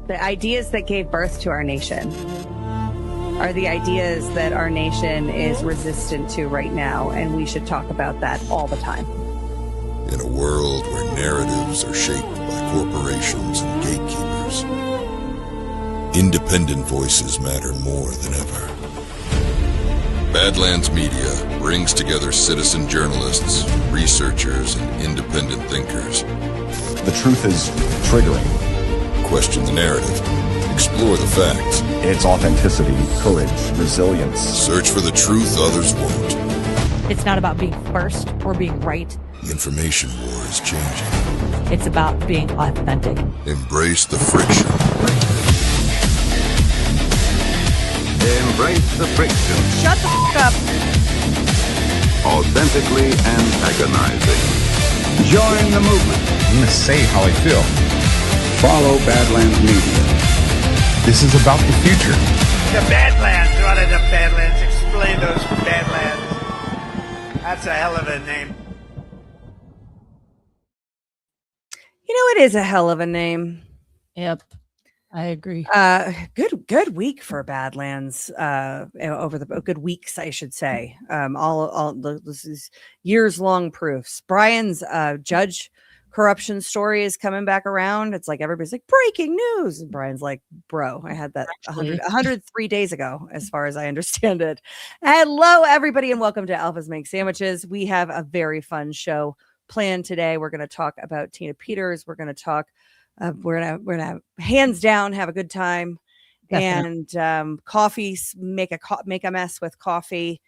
The ideas that gave birth to our nation are the ideas that our nation is resistant to right now, and we should talk about that all the time. In a world where narratives are shaped by corporations and gatekeepers, independent voices matter more than ever. Badlands Media brings together citizen journalists, researchers, and independent thinkers. The truth is triggering. Question the narrative. Explore the facts. It's authenticity, courage, resilience. Search for the truth others won't. It's not about being first or being right. The information war is changing. It's about being authentic. Embrace the friction. Embrace the friction. Shut the f*** up. Authentically antagonizing. Join the movement. I'm going to say how I feel. Follow Badlands Media. This is about the future. The Badlands. What are the Badlands? Explain those Badlands. That's a hell of a name. You know, it is a hell of a name. Yep, I agree. Good week for Badlands. Over the good weeks, I should say. This is years long proofs. Brian's judge corruption story is coming back around. It's like everybody's like breaking news, and Brian's like, "Bro, I had that 103 days ago, as far as I understand it." Hello, everybody, and welcome to Alphas Make Sandwiches. We have a very fun show planned today. We're going to talk about Tina Peters. We're going to talk. We're gonna hands down have a good time. Definitely. And coffee. Make a mess with coffee,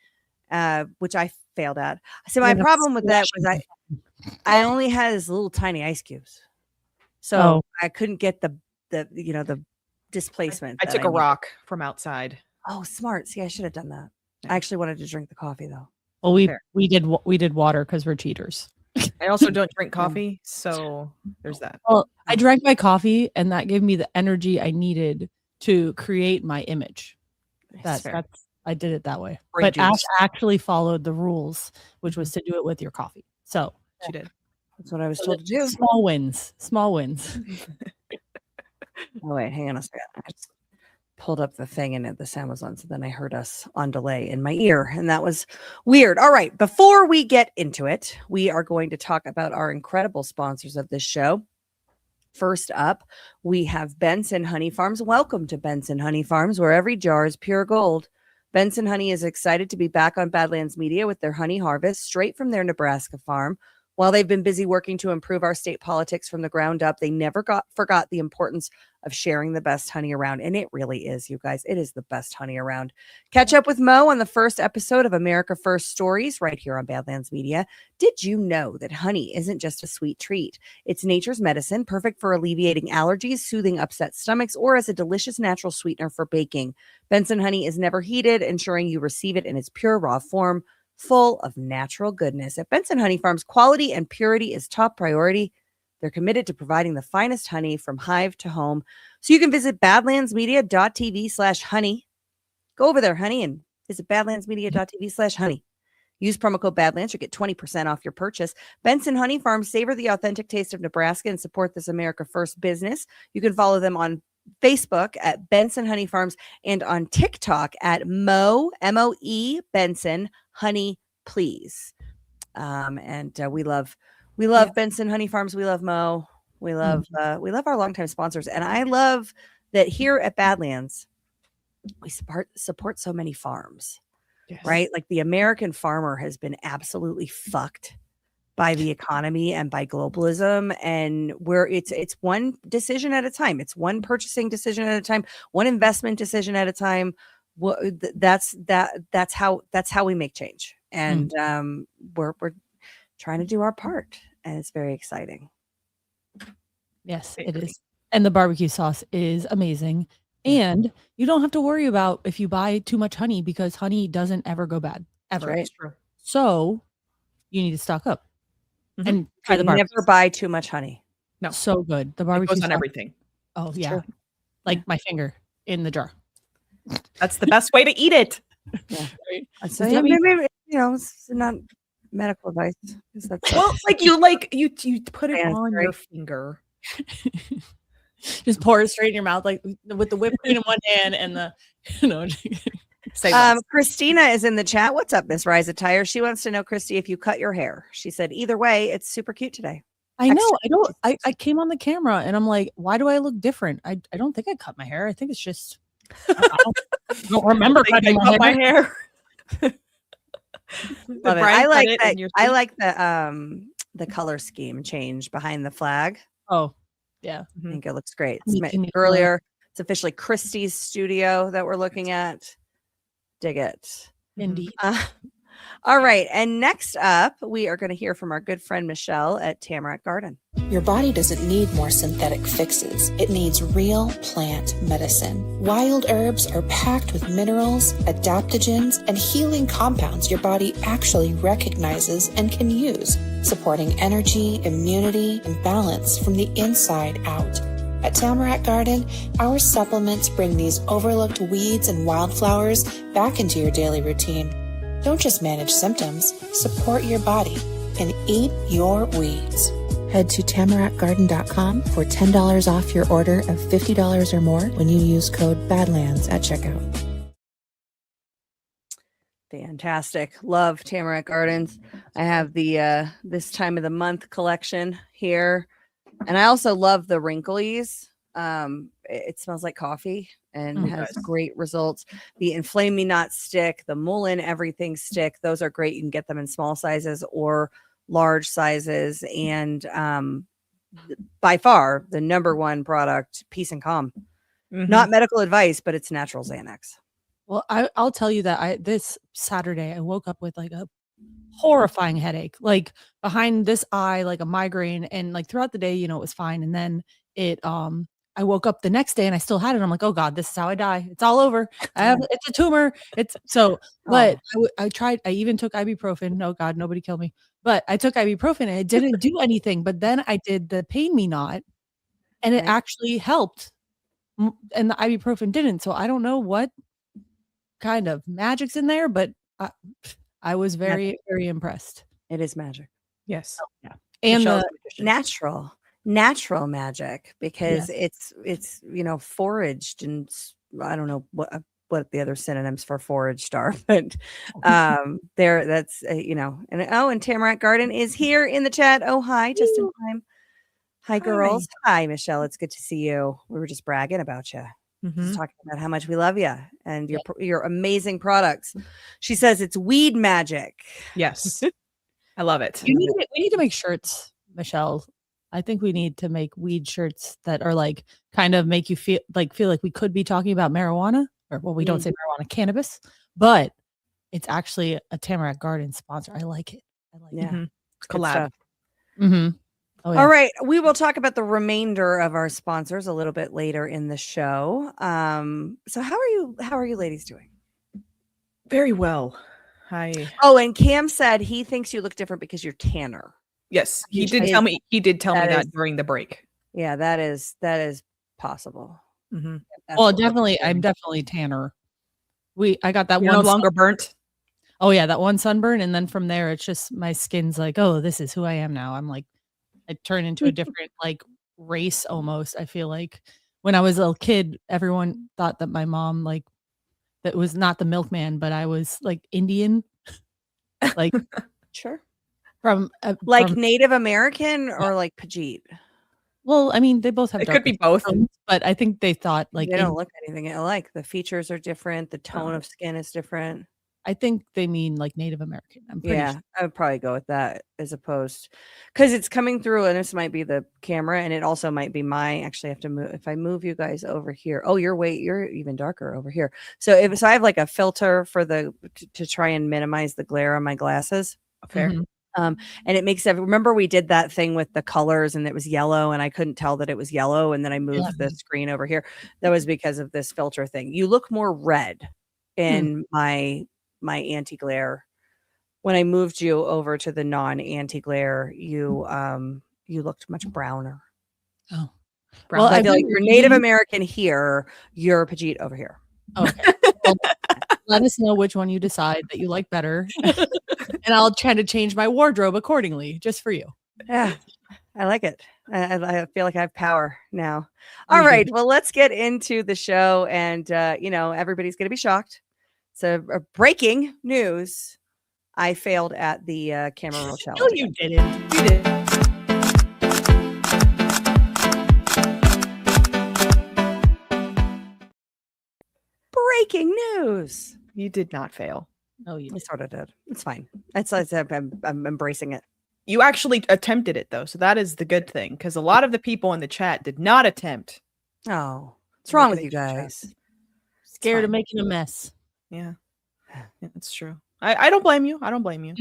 which I failed at. So my problem with that was I only had this little tiny ice cubes, so I couldn't get the displacement. I took a rock from outside. Oh, smart. See, I should have done that. I actually wanted to drink the coffee though. Well, we did water because we're cheaters. I also don't drink coffee, so there's that. Well, I drank my coffee, and that gave me the energy I needed to create my image. That's I did it that way. Brain but juice. Ashe actually followed the rules, which was to do it with your coffee. So She did. That's what I was told to do. Small wins. Small wins. Oh wait, hang on a second. I just pulled up the thing and the sound was on, so then I heard us on delay in my ear, and that was weird. All right, before we get into it, we are going to talk about our incredible sponsors of this show. First up, we have Benson Honey Farms. Welcome to Benson Honey Farms, where every jar is pure gold. Benson Honey is excited to be back on Badlands Media with their honey harvest straight from their Nebraska farm. While they've been busy working to improve our state politics from the ground up, they never forgot the importance of sharing the best honey around. And it really is, you guys. It is the best honey around. Catch up with Mo on the first episode of America First Stories right here on Badlands Media. Did you know that honey isn't just a sweet treat? It's nature's medicine, perfect for alleviating allergies, soothing upset stomachs, or as a delicious natural sweetener for baking. Benson honey is never heated, ensuring you receive it in its pure raw form, full of natural goodness. At Benson Honey Farms, quality and purity is top priority. They're committed to providing the finest honey from hive to home. So you can visit badlandsmedia.tv/honey. Go over there, honey, and visit badlandsmedia.tv/honey. Use promo code Badlands to get 20% off your purchase. Benson Honey Farms, savor the authentic taste of Nebraska and support this America First business. You can follow them on Facebook at Benson Honey Farms and on TikTok at M-O-E Benson Honey Please. We love Benson Honey Farms. We love Mo. We love our longtime sponsors, and I love that here at Badlands we support so many farms. Yes. Right? Like the American farmer has been absolutely fucked by the economy and by globalism, and it's one decision at a time. It's one purchasing decision at a time, one investment decision at a time. That's how we make change, and we're trying to do our part, and it's very exciting. Yes, it is. And the barbecue sauce is amazing. And you don't have to worry about if you buy too much honey, because honey doesn't ever go bad, ever. Right. So you need to stock up. Mm-hmm. And try the barbecue. Never buy too much honey. No, so good. The barbecue goes on everything. Oh yeah, like my finger in the jar. That's the best way to eat it. Yeah, right. So maybe, it's not medical advice. Well, you put it on your finger. Just pour it straight in your mouth, like with the whipped cream in one hand and the, Say less. Christina is in the chat. What's up, Miss Rise Attire? She wants to know, Christy, if you cut your hair. She said, either way, it's super cute today. I know. I came on the camera and I'm like, why do I look different? I don't think I cut my hair. I think it's just I don't remember cutting my hair. Love it. I like that. I like the color scheme change behind the flag. Oh, yeah. I think it looks great. It's earlier. It's officially Christy's studio that we're looking at. Dig it. Indeed. All right. And next up, we are going to hear from our good friend Michelle at Tamarack Garden. Your body doesn't need more synthetic fixes. It needs real plant medicine. Wild herbs are packed with minerals, adaptogens, and healing compounds your body actually recognizes and can use, supporting energy, immunity, and balance from the inside out. At Tamarack Garden, our supplements bring these overlooked weeds and wildflowers back into your daily routine. Don't just manage symptoms, support your body and eat your weeds. Head to tamarackgarden.com for $10 off your order of $50 or more when you use code BADLANDS at checkout. Fantastic. Love Tamarack Gardens. I have the this time of the month collection here. And I also love the wrinklies. It smells like coffee and has great results. The Inflame Me Not stick, the Mullen Everything stick, those are great. You can get them in small sizes or large sizes. And by far, the number one product, Peace and Calm. Not medical advice, but it's natural Xanax. Well, I'll tell you that this Saturday, I woke up with like a horrifying headache, like behind this eye, like a migraine, and like throughout the day, it was fine. And then I woke up the next day and I still had it. I'm like, oh God, this is how I die. It's all over. It's a tumor. But I even took ibuprofen. No God, nobody killed me. But I took ibuprofen and it didn't do anything. But then I did the Pain Me Not and it actually helped. And the ibuprofen didn't. So I don't know what kind of magic's in there, but I was very, very impressed. It is magic. Yes. Oh, yeah. And the natural magic, because it's foraged, and I don't know what the other synonyms for foraged are, but and Tamarack Garden is here in the chat. Oh, hi, just in time. Hi, girls. Hi, Michelle. It's good to see you. We were just bragging about you. Just talking about how much we love you and your amazing products. She says it's weed magic. Yes. I love it. We need to make shirts, Michelle. I think we need to make weed shirts that are like kind of make you feel like we could be talking about marijuana, or we don't say marijuana, cannabis, but it's actually a Tamarack Garden sponsor. I like it. Collab. Oh, yeah. All right, we will talk about the remainder of our sponsors a little bit later in the show. So how are you ladies doing? Very well. Hi. Oh, and Cam said he thinks you look different because you're tanner. Yes, he did tell me that during the break. Yeah, that is possible. Well, definitely, I'm definitely tanner. I got that. You're one no longer burnt. Oh yeah, that one sunburn, and then from there, it's just my skin's like, oh, this is who I am now. I'm like, I turn into a different like race almost. I feel like when I was a little kid, everyone thought that my mom that was not the milkman, but I was like Indian, like sure. From Native American or like Pajit? Well, I mean, they both have. It could be both, but I think they thought like they don't look anything alike. The features are different. The tone of skin is different. I think they mean like Native American. I'm pretty sure. I would probably go with that as opposed, because it's coming through, and this might be the camera, and it also might be actually have to move. If I move you guys over here, you're even darker over here. So I have like a filter for to try and minimize the glare on my glasses. Fair. And it makes remember we did that thing with the colors and it was yellow and I couldn't tell that it was yellow. And then I moved the screen over here. That was because of this filter thing. You look more red in my anti-glare. When I moved you over to the non-anti-glare, you looked much browner. Oh, brown. Well, I feel like you're Native American here. You're Pajit over here. Okay. Well, let us know which one you decide that you like better. And I'll try to change my wardrobe accordingly just for you. Yeah. I like it. I feel like I have power now. All You do. right. Well, let's get into the show. And, everybody's going to be shocked. So, breaking news. I failed at the camera roll challenge. No, you didn't. You did. Breaking news. You did not fail. No, you I did. sort of did. It's fine. I'm embracing it. You actually attempted it though, so that is the good thing. Because a lot of the people in the chat did not attempt. Oh, what's Look wrong at with it, you chat. guys? Scared of fine. making a mess. Yeah, that's true. I don't blame you. I don't blame you.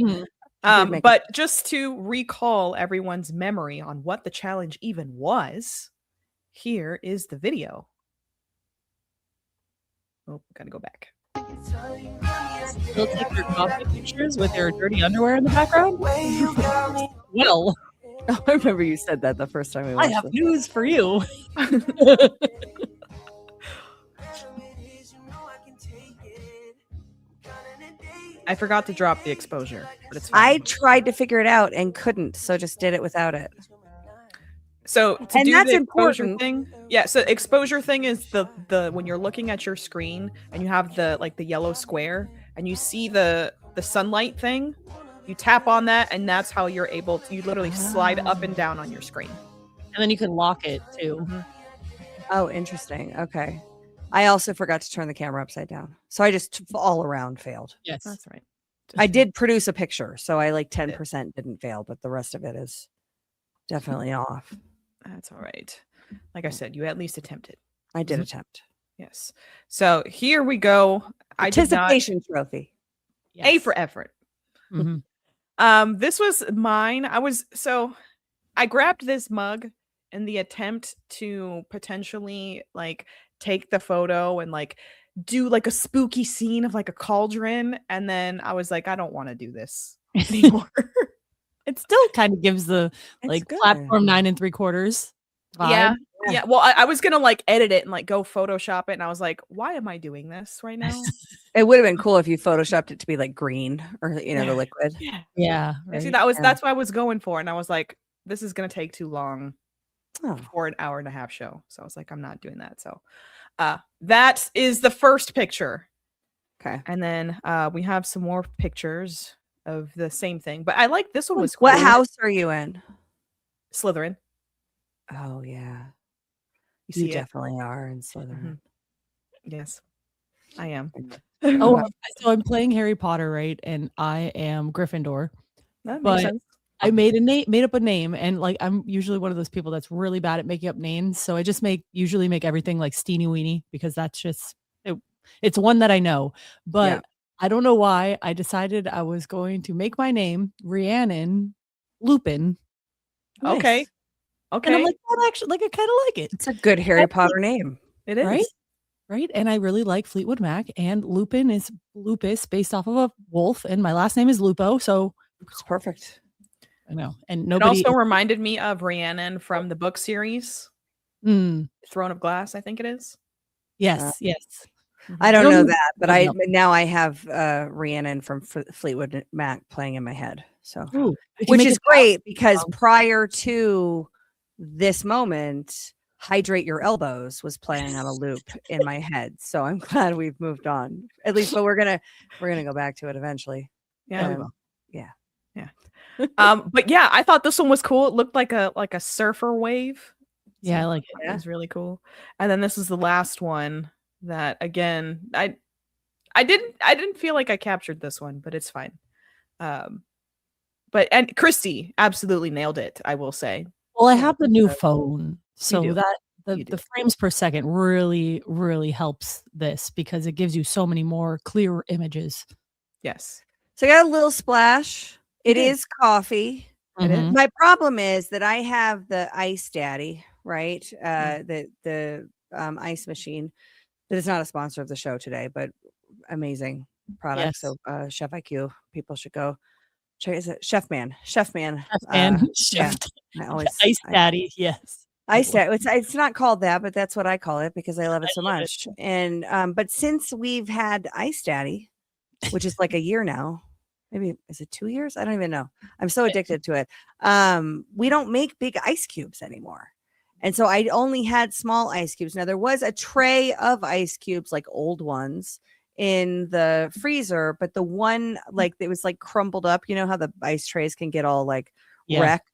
Mhm. But just to recall everyone's memory on what the challenge even was, here is the video. Oh, gotta go back. They'll take their coffee pictures with their dirty underwear in the background. Well, Oh, I remember you said that the first time we I watched have this. news for you. I forgot to drop the exposure, but it's I fine. tried to figure it out and couldn't, so just did it without it. So to And do that's the exposure important. thing, yeah. So exposure thing is the when you're looking at your screen and you have the yellow square and you see the sunlight thing, you tap on that and that's how you're able to. You literally slide up and down on your screen. And then you can lock it too. Oh, interesting. Okay. I also forgot to turn the camera upside down. So I just all around failed. Yes. That's right. I did produce a picture, so I 10% didn't fail, but the rest of it is definitely off. That's all right. Like I said, you at least attempted. I did attempt. Yes. So here we go. I did not. Participation trophy. A for effort. Mhm. This was mine. I grabbed this mug in the attempt to potentially take the photo and do a spooky scene of a cauldron, and then I was like, I don't want to do this anymore. It still kind of gives the It's good. platform 9 3/4 vibe. Yeah. Well, I was gonna edit it and go Photoshop it, and I was like, why am I doing this right now? It would have been cool if you photoshopped it to be green or the liquid. Yeah. Yeah. I see, right. that's what I was going for, and I was like, this is gonna take too long Oh, for an hour and a half show. So I was like, I'm not doing that. So that is the first picture. okay. And then we have some more pictures of the same thing. But I like this one was cool. What house are you in? Slytherin. Oh yeah. You see You it? definitely are in Slytherin. Yes, I am. Oh, so I'm playing Harry Potter, right? And I am Gryffindor. That makes but- sense. I made up a name, and I'm usually one of those people that's really bad at making up names. So I just usually make everything Steeny Weenie because that's just it's one that I know. But Yeah. I don't know why I decided I was going to make my name Rhiannon Lupin. Okay. Nice. Okay. And I'm like, that actually I kind of like it. It's a good Harry Potter name. it is. Right? Right. And I really like Fleetwood Mac, and Lupin is lupus based off of a wolf, and my last name is Lupo. So It's perfect. I know. And It nobody also reminded me of Rhiannon from the book series, Mm, Throne of Glass, I think it is. yes, yes. I don't No, know no, that, but no. now I have Rhiannon from Fleetwood Mac playing in my head. So Ooh, we can which make is it great because song. prior to this moment, Hydrate Your Elbows was playing on a loop in my head. So I'm glad we've moved on. At least, but we're gonna go back to it eventually. Yeah. Um, But yeah, I thought this one was cool. It looked like a surfer wave. Yeah, I So like it. It was really cool. And then this is the last one that again I didn't feel like I captured this one, but it's fine. And Christy absolutely nailed it, I will say. Well, I have the new phone, so do. that You the do. frames per second really, really helps this because it gives you so many more clear images. Yes. so I got a little splash. It did. is coffee. It is. Mhm. My problem is that I have the Ice Daddy, right? Mm. The ice machine. That is not a sponsor of the show today, but amazing product. Yes. So Chef IQ, people should go check. Is it Chef Man? Chef Man. And yeah. shift I always Ice Daddy, yes. Ice Daddy. It's not called that, but that's what I call it because I love it so love it. much. And but since we've had Ice Daddy, which is like a year now, maybe is it 2 years? I don't even know. I'm so addicted to it. We don't make big ice cubes anymore. And so I only had small ice cubes. Now there was a tray of ice cubes, like old ones, in the freezer, but the one like it was like crumbled up. You know how the ice trays can get all like wrecked?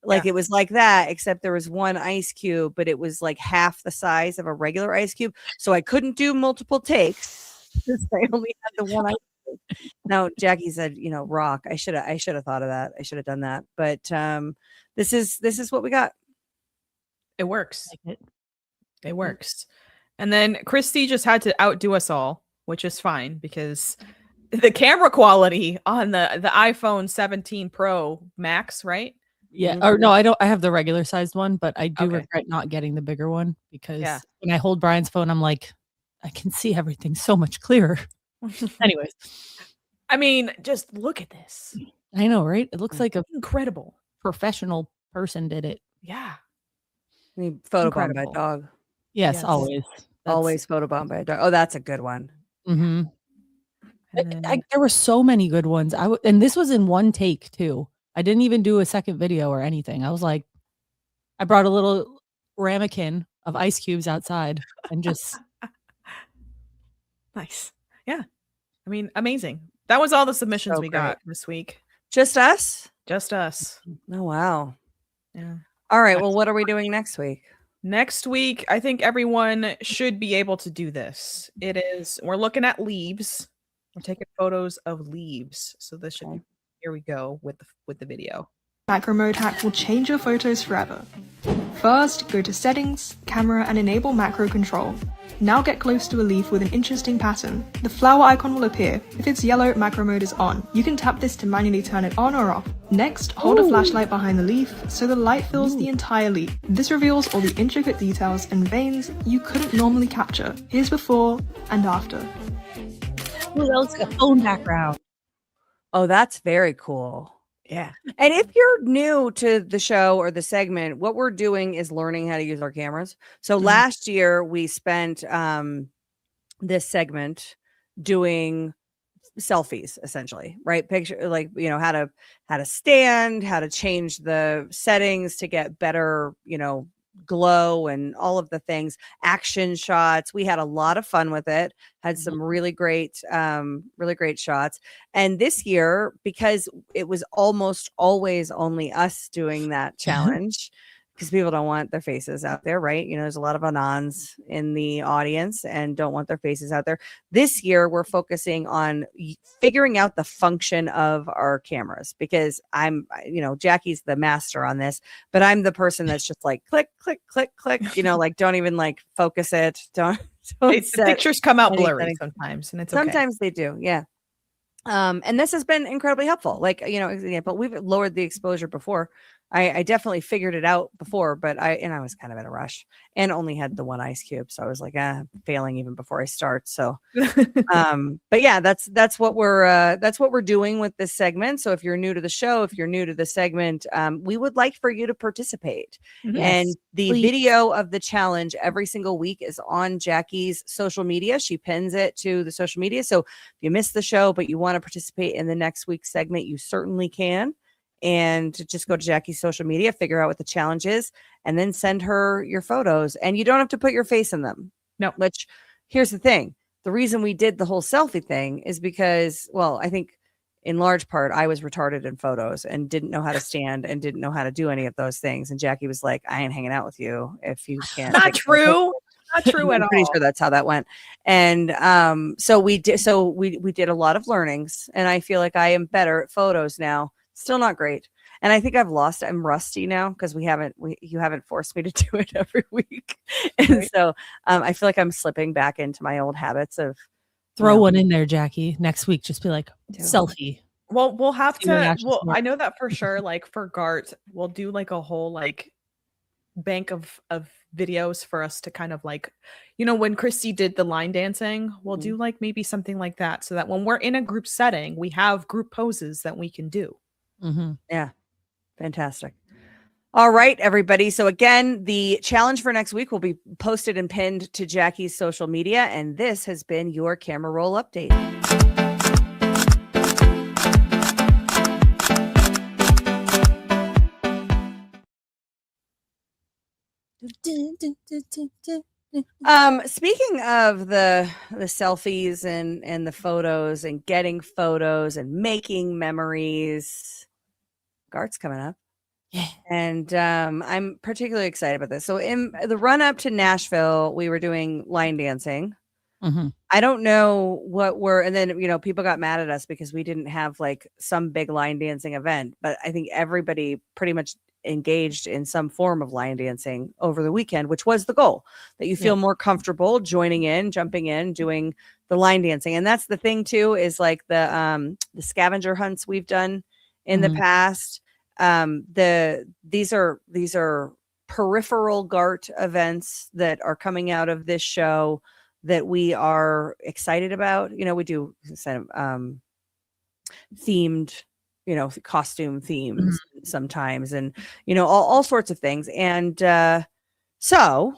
Like it was like that, except there was one ice cube, but it was like half the size of a regular ice cube. So I couldn't do multiple takes because I only had the one ice cube. Now Jackie said, rock. I should have thought of that. I should have done that. But this is what we got. It works. It works. And then Christy just had to outdo us all, which is fine because the camera quality on the iPhone 17 Pro Max, right? Yeah. Or no, I don't. I have the regular sized one, but I do regret not getting the bigger one because when I hold Brian's phone, I'm like, I can see everything so much clearer. Anyways, I mean, just look at this. I know, right? It looks like a incredible professional person did it. Yeah. Photobombed by a dog. Yes. Always. Always photobombed by a dog. Oh, that's a good one. Mm-hmm. There were so many good ones. And this was in one take too. I didn't even do a second video or anything. I was like, I brought a little ramekin of ice cubes outside and just nice. Yeah. I mean, amazing. That was all the submissions we got this week. Just us? Just us. Oh, wow. Yeah. All right. Well, what are we doing next week? Next week, I think everyone should be able to do this. We're looking at leaves. We're taking photos of leaves. So this should be, here we go with the video. Macro mode hack will change your photos forever. First, go to settings, camera, and enable macro control. Now get close to a leaf with an interesting pattern. The flower icon will appear. If it's yellow, macro mode is on. You can tap this to manually turn it on or off. Next, hold a flashlight behind the leaf so the light fills the entire leaf. This reveals all the intricate details and veins you couldn't normally capture. Here's before and after. Ooh, that looks like a phone background. Oh, that's very cool. Yeah. And if you're new to the show or the segment, what we're doing is learning how to use our cameras. So last year we spent this segment doing selfies, essentially, right? Picture like, how to stand, how to change the settings to get better, glow and all of the things, action shots. We had a lot of fun with it, had some really great shots. And this year, because it was almost always only us doing that challenge, because people don't want their faces out there, right? There's a lot of Anons in the audience and don't want their faces out there. This year, we're focusing on figuring out the function of our cameras because Jackie's the master on this, but I'm the person that's just like click, click, click, click, like don't even like focus it. Don't the pictures come out blurry sometimes, and it's sometimes they do. Yeah. And this has been incredibly helpful. Like, but we've lowered the exposure before. I definitely figured it out before, but I was kind of in a rush and only had the one ice cube. So I was like, failing even before I start. So, but yeah, that's what we're doing with this segment. So if you're new to the show, if you're new to the segment, we would like for you to participate. Yes, and the please. video of the challenge every single week is on Jackie's social media. She pins it to the social media. So if you missed the show, but you want to participate in the next week's segment, you certainly can. And just go to Jackie's social media, figure out what the challenge is, and then send her your photos. And you don't have to put your face in them. No. Which, here's the thing. The reason we did the whole selfie thing is because, well, I think in large part, I was retarded in photos and didn't know how to stand and didn't know how to do any of those things. And Jackie was like, I ain't hanging out with you if you can't. Not true. Not true at all. I'm pretty sure that's how that went. And so we did a lot of learnings, and I feel like I am better at photos now. Still not great. And I think I'm rusty now because you haven't forced me to do it every week. And so I feel like I'm slipping back into my old habits of throw one in there, Jackie. Next week, just be like selfie. Well, we'll have to. Well, I know that for sure. Like for GART, we'll do like a whole like bank of videos for us to kind of like, when Christy did the line dancing, we'll do like maybe something like that so that when we're in a group setting, we have group poses that we can do. Mm-hmm. Yeah. Fantastic. All right, everybody. So again, the challenge for next week will be posted and pinned to Jackie's social media. And this has been your camera roll update. Speaking of the selfies and the photos and getting photos and making memories, GART's coming up. Yeah. And I'm particularly excited about this. So in the run up to Nashville, we were doing line dancing. Mhm. I don't know what we're, and then, people got mad at us because we didn't have like some big line dancing event, but I think everybody pretty much engaged in some form of line dancing over the weekend, which was the goal, that you feel more comfortable jumping in, doing the line dancing. And that's the thing too, is like the scavenger hunts we've done in the past. These are peripheral GART events that are coming out of this show that we are excited about. We do themed, costume themes sometimes, and all sorts of things. And so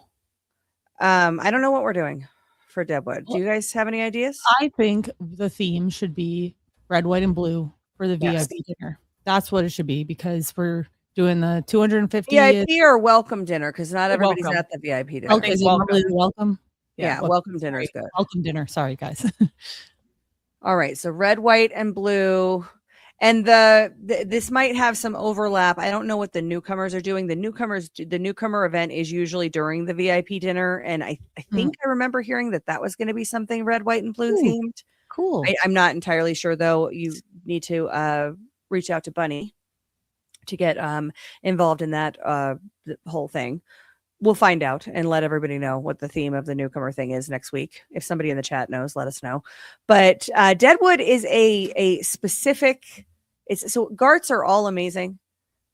I don't know what we're doing for Deadwood. Do you guys have any ideas? I think the theme should be red, white, and blue for the VIP dinner. That's what it should be, because we're doing the 250 VIP or welcome dinner, because not everybody's Welcome. at the VIP dinner. Okay, is it normally the welcome? Yeah, welcome dinner is good. Welcome dinner. Sorry, guys. All right, so red, white, and blue. And this might have some overlap. I don't know what the newcomers are doing. The newcomer event is usually during the VIP dinner, and I think I remember hearing that was going to be something red, white, and blue themed. Cool. I'm not entirely sure though. You need to reach out to Bunny to get involved in that the whole thing. We'll find out and let everybody know what the theme of the newcomer thing is next week. If somebody in the chat knows, let us know. But Deadwood is a specific. So GARTs are all amazing.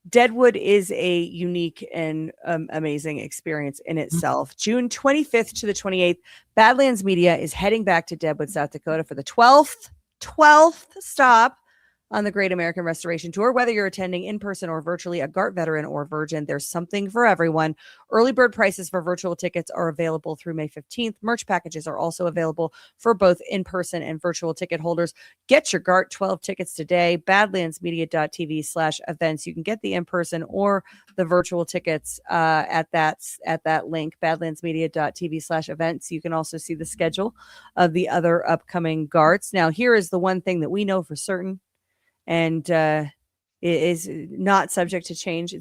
Deadwood is a unique and amazing experience in itself. June 25th to the 28th, Badlands Media is heading back to Deadwood, South Dakota for the 12th stop on the Great American Restoration Tour. Whether you're attending in person or virtually, a GART veteran or virgin, there's something for everyone. Early bird prices for virtual tickets are available through May 15th. Merch packages are also available for both in-person and virtual ticket holders. Get your GART 12 tickets today. Badlandsmedia.tv/events. You can get the in-person or the virtual tickets at that link, badlandsmedia.tv/events. You can also see the schedule of the other upcoming GARTs. Now, here is the one thing that we know for certain, and it is not subject to change.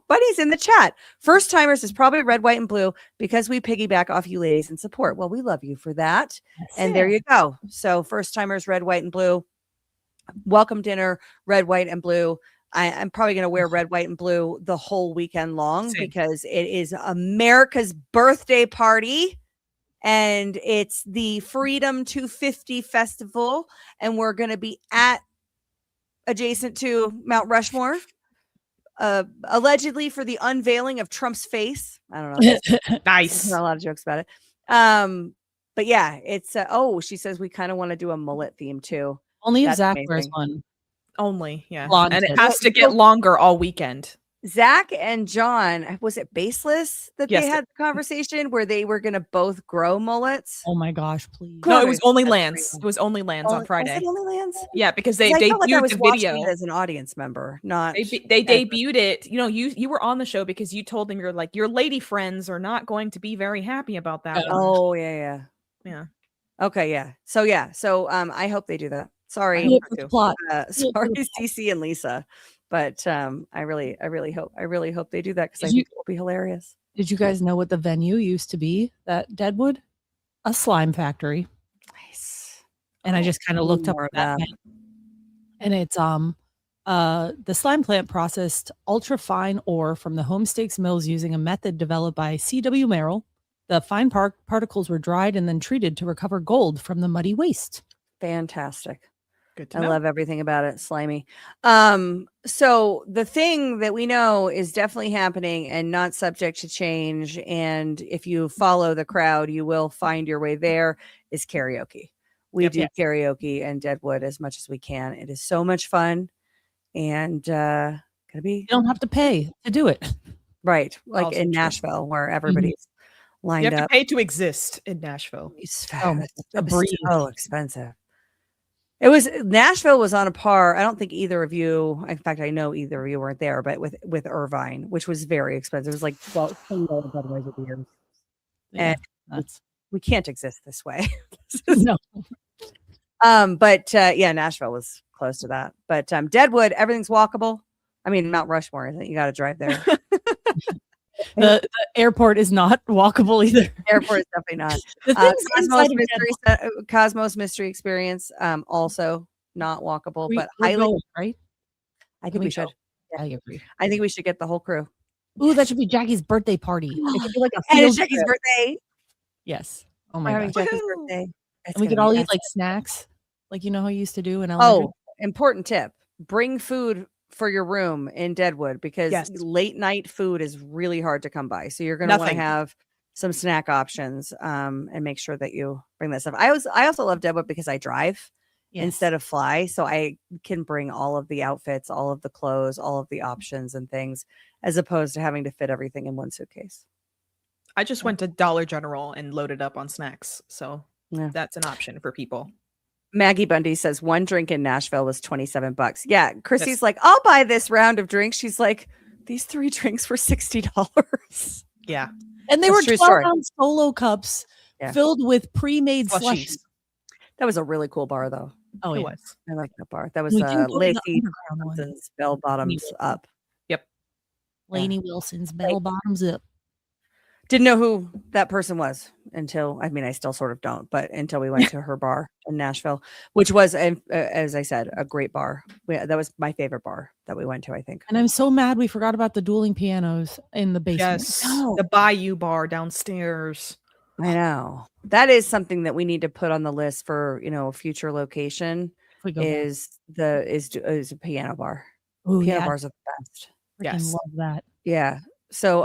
Buddy's in the chat. First timers is probably red, white, and blue, because we piggyback off you ladies and support. Well, we love you for that. There you go. So first timers, red, white, and blue. Welcome dinner, red, white, and blue. I'm probably going to wear red, white, and blue the whole weekend long. Same. Because it is America's birthday party. And it's the Freedom 250 Festival. And we're going to be adjacent to Mount Rushmore, allegedly for the unveiling of Trump's face. I don't know. Nice. Not a lot of jokes about it. But yeah, it's she says we kind of want to do a mullet theme too. Only if Zach wears one. Only, yeah. Blonde and it has to get longer all weekend. Zach and John, was it Baseless that they had the conversation where they were going to both grow mullets? Oh my gosh, please. No, it was only Lance. It was only Lance on Friday. Was it only Lance? Yeah, because they debuted the video as an audience member. Not they debuted it. You were on the show because you told them your lady friends are not going to be very happy about that. Oh yeah. Okay, yeah. So I hope they do that. Sorry, sorry, CC and Lisa. But I really hope they do that, because I think it will be hilarious. Did you guys know what the venue used to be? That Deadwood, a slime factory. Nice. And I just kind of looked up that. And it's the slime plant processed ultra fine ore from the home stakes mills using a method developed by C.W. Merrill. The fine particles were dried and then treated to recover gold from the muddy waste. Fantastic. Good to know. I love everything about it. Slimy. So the thing that we know is definitely happening and not subject to change, and if you follow the crowd, you will find your way there, is karaoke. We do karaoke in Deadwood as much as we can. It is so much fun, and gonna be. You don't have to pay to do it, right? Like also in Nashville, where everybody's lined up. You have to pay to exist in Nashville. It's so expensive. It was Nashville was on a par. I don't think either of you, in fact, I know either of you weren't there, but with Irvine, which was very expensive. It was like $12 Budweiser beers. Yeah, And we can't exist this way. no. But yeah, Nashville was close to that. But Deadwood, everything's walkable. I mean, Mount Rushmore, isn't it? You got to drive there. The airport is not walkable either. Airport is definitely not. The things Cosmos Mystery Experience, also not walkable, but highly. going, right? I think we should. I agree. I think we should get the whole crew. Ooh, that should be Jackie's birthday party. It should be like a And field it's Jackie's trip. birthday. Yes. Oh We're my having god. Jackie's birthday. And we could all eat like snacks, like you know how you used to do in Oh, elementary. important tip: bring food for your room in Deadwood because late night food is really hard to come by. So you're going to want to have some snack options, and make sure that you bring that stuff. I also love Deadwood because I drive instead of fly, so I can bring all of the outfits, all of the clothes, all of the options and things, as opposed to having to fit everything in one suitcase. I just went to Dollar General and loaded up on snacks, so that's an option for people. Maggie Bundy says one drink in Nashville was $27. Yeah, Christy's like, I'll buy this round of drinks. She's like, these 3 drinks were $60. Yeah, and they were 12-ounce Solo cups filled with pre-made slushies. That was a really cool bar, though. Oh, it was. I like that bar. That was Lacey Wilson's Bell Bottoms Up. Yep. Lainey Wilson's Bell Bottoms Up. Didn't know who that person was until, I mean, I still sort of don't, but until we went to her bar in Nashville, which was, as I said, a great bar. That was my favorite bar that we went to, I think. And I'm so mad we forgot about the dueling pianos in the basement. Yes, the Bayou Bar downstairs. I know. That is something that we need to put on the list for, a future location is a piano bar. Ooh, piano bars are the best. Yes. Love that. Yeah. So,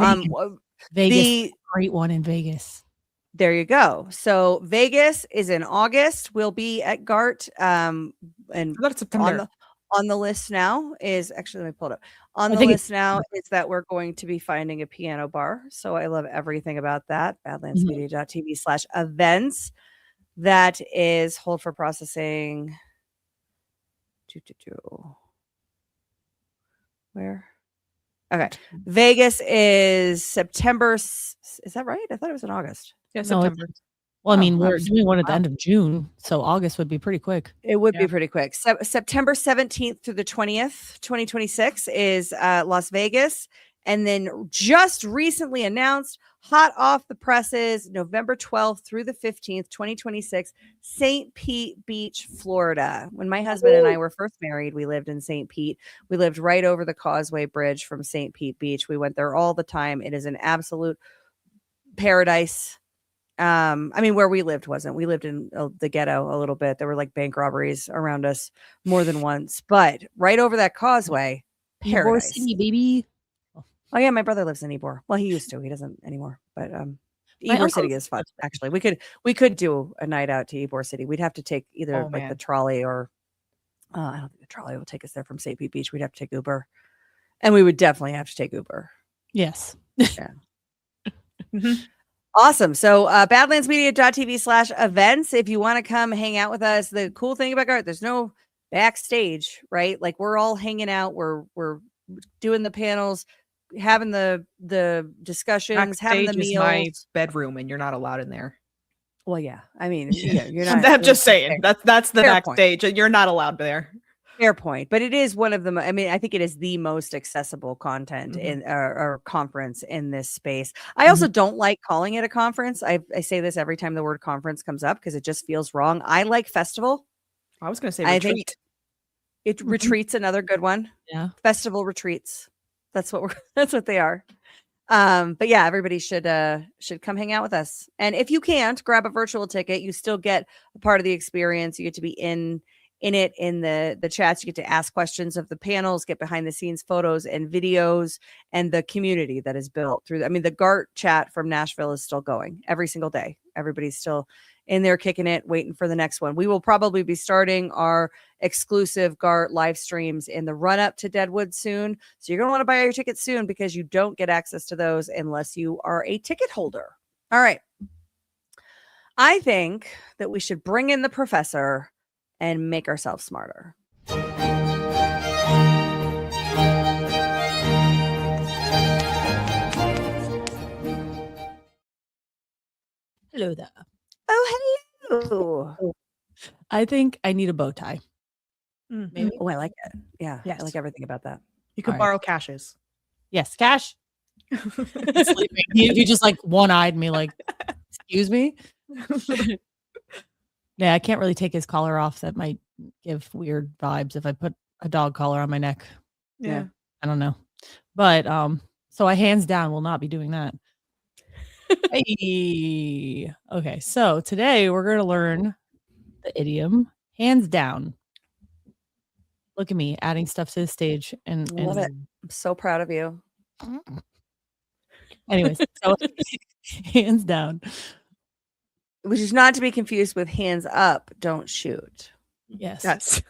Vegas, great one in Vegas. There you go. So Vegas is in August. We'll be at GART. And on the list now is actually, let me pull it up. On the list now is that we're going to be finding a piano bar. So I love everything about that. Badlandsmedia.tv/events. That is hold for processing. Where? Okay. Vegas is September. Is that right? I thought it was in August. Yeah, September. Well, I mean, we're doing one at the end of June, so August would be pretty quick. It would be pretty quick. September 17th through the 20th, 2026 is Las Vegas. And then just recently announced, hot off the presses, November 12th through the 15th, 2026, St. Pete Beach, Florida. When my husband and I were first married, we lived in St. Pete. We lived right over the Causeway Bridge from St. Pete Beach. We went there all the time. It is an absolute paradise. I mean, where we lived wasn't. We lived in the ghetto a little bit. There were like bank robberies around us more than once. But right over that causeway, paradise. City, baby. Oh yeah, my brother lives in Ybor. Well, he used to. He doesn't anymore. But Ybor City is fun. Actually, we could do a night out to Ybor City. We'd have to take either the trolley or I don't think the trolley will take us there from St. Pete Beach. We'd have to take Uber, and we would definitely have to take Uber. Yes. Yeah. Awesome. So badlandsmedia.tv/events. If you want to come hang out with us, the cool thing about GART, there's no backstage, right? Like we're all hanging out. We're doing the panels, having the discussions, having the meals. Is my bedroom, and you're not allowed in there. Well, yeah. I mean, you're not. I'm just saying that's the backstage, and you're not allowed there. Fair point, but it is one of them. I mean, I think it is the most accessible content in or conference in this space. I also don't like calling it a conference. I say this every time the word conference comes up because it just feels wrong. I like festival. I was going to say retreat. Retreat's another good one. Yeah, festival retreats. That's what they are. But yeah, everybody should come hang out with us. And if you can't grab a virtual ticket, you still get a part of the experience. You get to be in it in the chats. You get to ask questions of the panels, get behind the scenes photos and videos, and the community that is built through. I mean, the GART chat from Nashville is still going every single day. Everybody's still in there kicking it, waiting for the next one. We will probably be starting our exclusive GART live streams in the run up to Deadwood soon. So you're going to want to buy your tickets soon because you don't get access to those unless you are a ticket holder. All right. I think that we should bring in the professor and make ourselves smarter. Hello there. Oh, hello. I think I need a bow tie. Maybe. Oh, I like it. Yeah, Yes. I like everything about that. You could All right. borrow Cash's. Yes, Cash. Sleeping. He just like one-eyed me, like, excuse me. Yeah, I can't really take his collar off. That might give weird vibes if I put a dog collar on my neck. Yeah. I don't know. But so I hands down will not be doing that. Hey. Okay, so today we're going to learn the idiom hands down. Look at me adding stuff to the stage and Love it. I'm so proud of you. Anyways, so hands down. Which is not to be confused with hands up, don't shoot. Yes. Yes.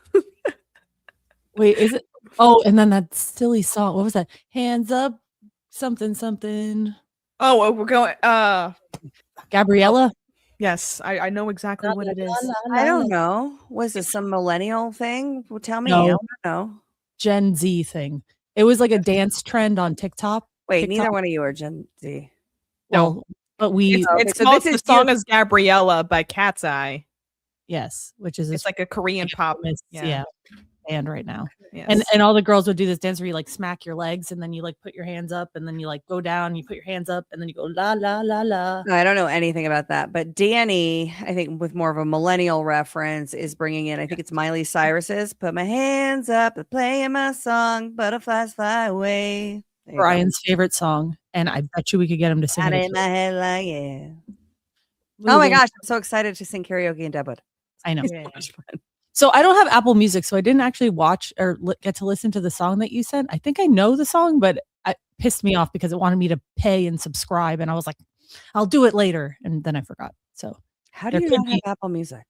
Wait, is it? Oh, and then that silly song. What was that? Hands up, something, something. Oh, we're going. Gabriella. Yes, I know exactly what it is. I don't know. Was this some millennial thing? Well, tell me. No. I don't know. Gen Z thing. It was like a dance trend on TikTok. Wait, neither one of you are Gen Z. Well, but we. It's so called this The is Song you- is Gabriella by Cat's Eye. Yes, which is It's like a Korean pop. yeah band right now. Yes. And all the girls would do this dance where you like smack your legs and then you like put your hands up and then you like go down, you put your hands up and then you go la la la la. No, I don't know anything about that, but Danny, I think with more of a millennial reference, is bringing in. I think it's Miley Cyrus's "Put My Hands Up, playing my song, butterflies fly away." There you go. Brian's favorite song, and I bet you we could get him to sing Got it. it in my head like yeah. Oh my gosh, I'm so excited to sing karaoke in Deadwood. I know. It's so much fun. So I don't have Apple Music, so I didn't actually watch or get to listen to the song that you sent. I think I know the song, but it pissed me off because it wanted me to pay and subscribe, and I was like, "I'll do it later," and then I forgot. So How do there you could not have be- Apple Music?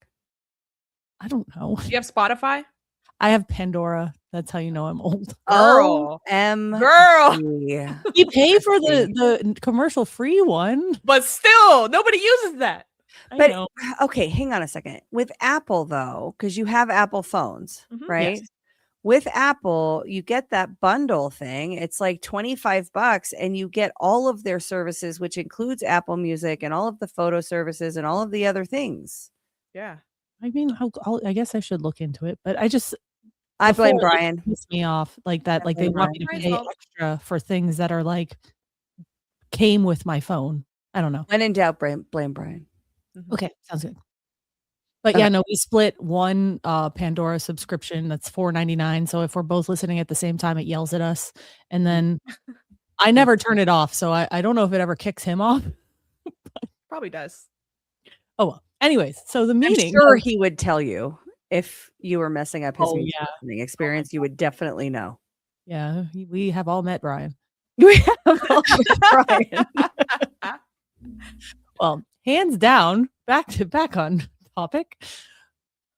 I don't know. Do you have Spotify? I have Pandora. That's how you know I'm old. Girl. Girl. You pay for the commercial free one, But still, nobody uses that. I But know. okay, hang on a second. With Apple though, because you have Apple phones, Mhm. right? Yes. With Apple, you get that bundle thing. It's like $25 and you get all of their services, which includes Apple Music and all of the photo services and all of the other things. Yeah. I mean, I guess I should look into it, but I blame before, it Brian. pissed me off like that. Like they blame want me to Brian. pay extra for things that are like came with my phone. I don't know. When in doubt, blame Brian. Okay, sounds good. But yeah, no, we split one Pandora subscription that's $4.99. So if we're both listening at the same time, it yells at us. And then I never turn it off. So I don't know if it ever kicks him off. Probably does. Oh well. Anyways, so the I'm meaning. sure he would tell you if you were messing up his Oh, music yeah. listening experience. You would definitely know. Yeah, we have all met Brian. We have all met Brian. Well, hands down, back on topic.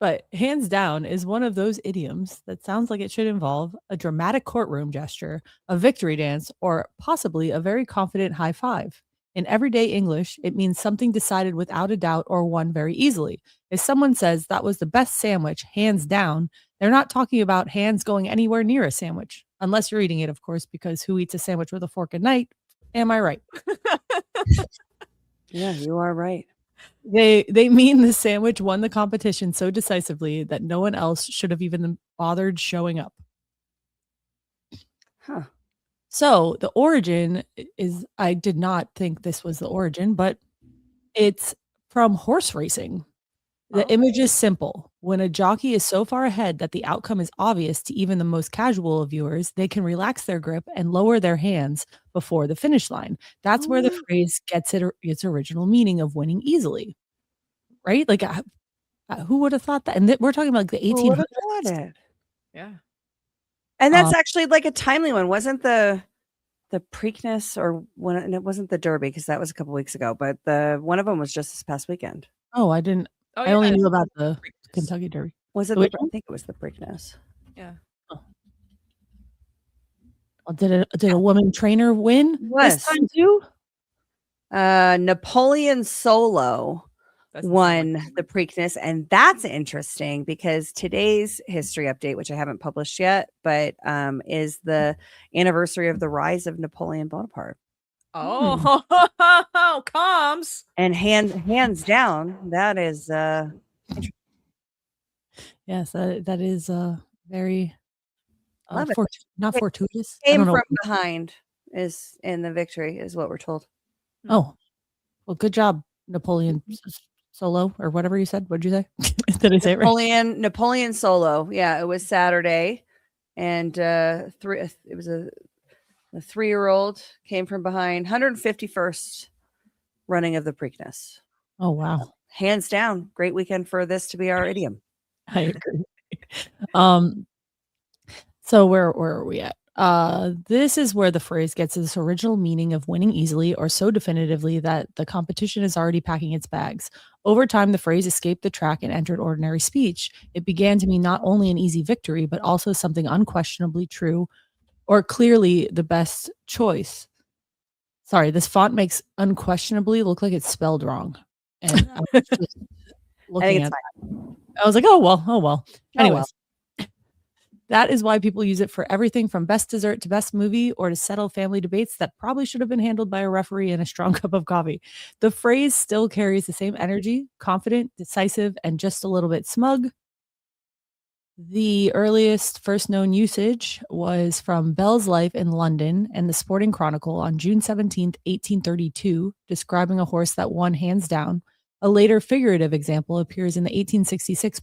But hands down is one of those idioms that sounds like it should involve a dramatic courtroom gesture, a victory dance, or possibly a very confident high five. In everyday English, it means something decided without a doubt or won very easily. If someone says that was the best sandwich, hands down, they're not talking about hands going anywhere near a sandwich, unless you're eating it, of course, because who eats a sandwich with a fork at night? Am I right? Yeah, you are right. They mean the sandwich won the competition so decisively that no one else should have even bothered showing up. Huh. So the origin is, I did not think this was the origin, but it's from horse racing. The image is simple. When a jockey is so far ahead that the outcome is obvious to even the most casual of viewers, they can relax their grip and lower their hands before the finish line. That's where the phrase gets its original meaning of winning easily. Right? Like, who would have thought that? And we're talking about like the Who would 1800s. have thought it? Yeah. And that's actually like a timely one. Wasn't the Preakness or one? And it wasn't the Derby because that was a couple weeks ago. But the one of them was just this past weekend. Oh, I didn't. Oh, I only yeah. knew about the Kentucky Derby. Was it? Which I one? think it was the Preakness. Yeah. Did a woman trainer win Yes. this time too? Napoleon Solo won the Preakness. And that's interesting because today's history update, which I haven't published yet, but is the anniversary of the rise of Napoleon Bonaparte. Oh, comms. And hands down, that is yes, that is very Love it. not fortuitous. came from behind is in the victory, is what we're told. Oh, well, good job, Napoleon Solo, or whatever you said. What did you say? Did I say it right? Napoleon Solo. Yeah, it was Saturday, and it was a 3-year-old came from behind. 151st running of the Preakness. Oh wow! Hands down, great weekend for this to be our idiom. I agree. So where are we at? This is where the phrase gets its original meaning of winning easily or so definitively that the competition is already packing its bags. Over time, the phrase escaped the track and entered ordinary speech. It began to mean not only an easy victory, but also something unquestionably true or clearly the best choice. Sorry, this font makes unquestionably look like it's spelled wrong. And I was just looking at that. I was like, oh well. Anyways. That is why people use it for everything from best dessert to best movie or to settle family debates that probably should have been handled by a referee and a strong cup of coffee. The phrase still carries the same energy, confident, decisive, and just a little bit smug. The earliest first known usage was from Bell's Life in London and the Sporting Chronicle on June 17th, 1832, describing a horse that won hands down. A later figurative example appears in the 1866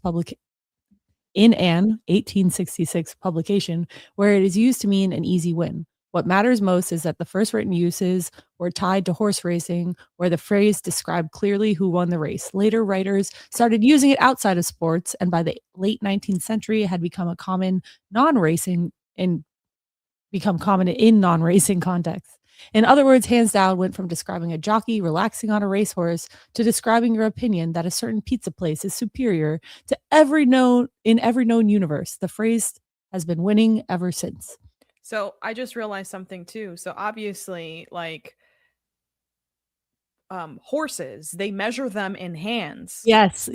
publication, where it is used to mean an easy win. What matters most is that the first written uses were tied to horse racing, where the phrase described clearly who won the race. Later writers started using it outside of sports, and by the late 19th century, it had become common in non-racing contexts. In other words, hands down went from describing a jockey relaxing on a racehorse to describing your opinion that a certain pizza place is superior to every known universe. The phrase has been winning ever since. So I just realized something too. So obviously, like horses, they measure them in hands. Yes.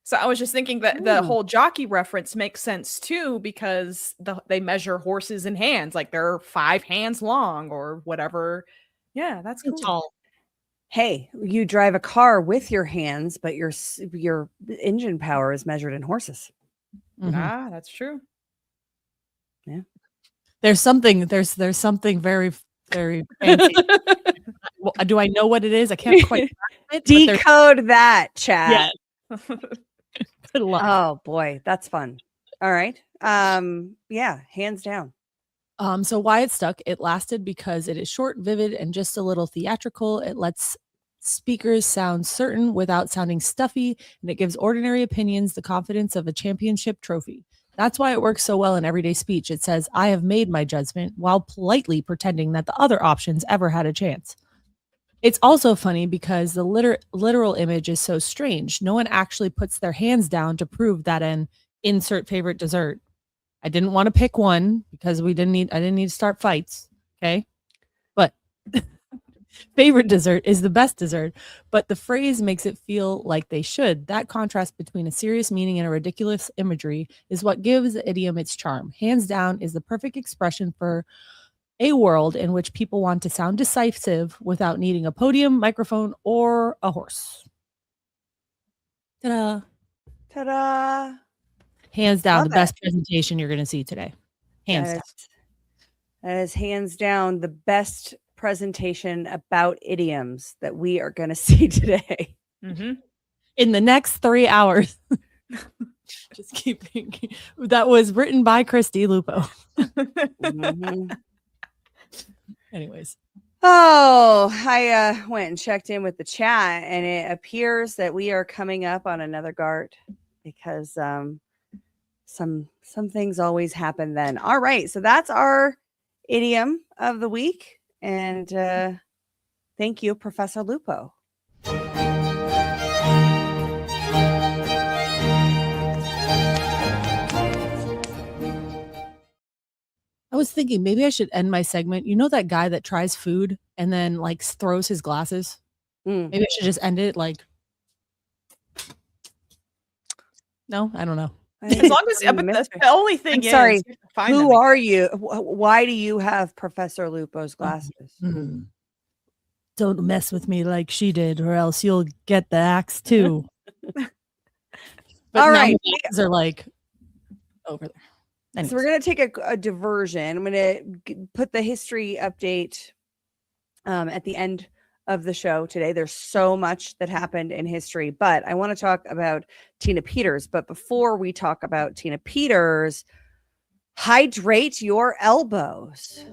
So I was just thinking that the whole jockey reference makes sense too, because they measure horses in hands, like they're 5 hands long or whatever. Yeah, that's cool. Hey, you drive a car with your hands, but your engine power is measured in horses. Mm-hmm. Ah, that's true. Yeah. There's something very, very fancy. Do I know what it is? I can't quite it, decode that, chat. Yeah. Oh boy, that's fun. All right. Yeah, hands down. So why it stuck, it lasted because it is short, vivid, and just a little theatrical. It lets speakers sound certain without sounding stuffy, and it gives ordinary opinions the confidence of a championship trophy. That's why it works so well in everyday speech. It says, I have made my judgment, while politely pretending that the other options ever had a chance. It's also funny because the literal image is so strange. No one actually puts their hands down to prove that an insert favorite dessert. I didn't want to pick one because I didn't need to start fights. Okay. But favorite dessert is the best dessert, but the phrase makes it feel like they should. That contrast between a serious meaning and a ridiculous imagery is what gives the idiom its charm. Hands down is the perfect expression for a world in which people want to sound decisive without needing a podium, microphone, or a horse. Ta-da. Ta-da. Hands down, the best presentation you're going to see today. Hands down. That is hands down the best presentation about idioms that we are going to see today. Mm-hmm. In the next 3 hours. Just keep thinking. That was written by Christy Lupo. Mm-hmm. Anyways. Oh, I went and checked in with the chat, and it appears that we are coming up on another GART because some things always happen then. All right, so that's our idiom of the week, and thank you, Professor Lupo. I was thinking maybe I should end my segment. You know that guy that tries food and then like throws his glasses? Maybe I should just end it like No, I don't know. As long as, but the only thing is, sorry, you have to find who them are again. you? Why do you have Professor Lupo's glasses? Don't mess with me like she did, or else you'll get the axe too. But All right, these are like over there. Anyways. So we're gonna take a diversion. I'm gonna put the history update at the end of the show today. There's so much that happened in history, but I want to talk about Tina Peters. But before we talk about Tina Peters, hydrate your elbows.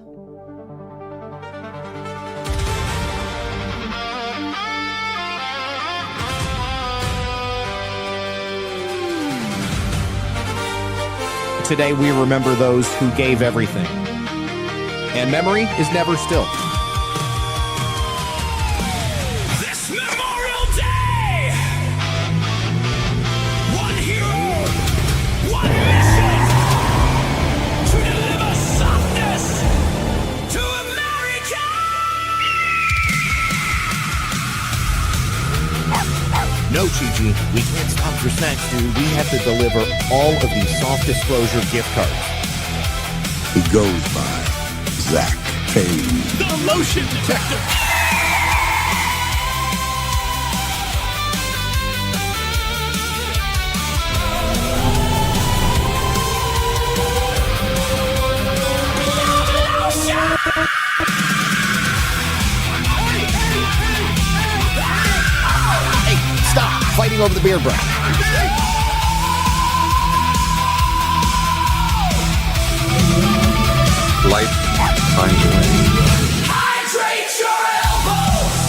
Today we remember those who gave everything. And memory is never still. This Memorial Day! One hero, one mission to deliver softness to America! No, Gigi, we can't stop for snacks, dude. We have to deliver all of these soft disclosure gift cards. He goes by Zach Payne. The motion detector! Hey, stop fighting over the beard brush. Life finds a way. Hydrate your elbows!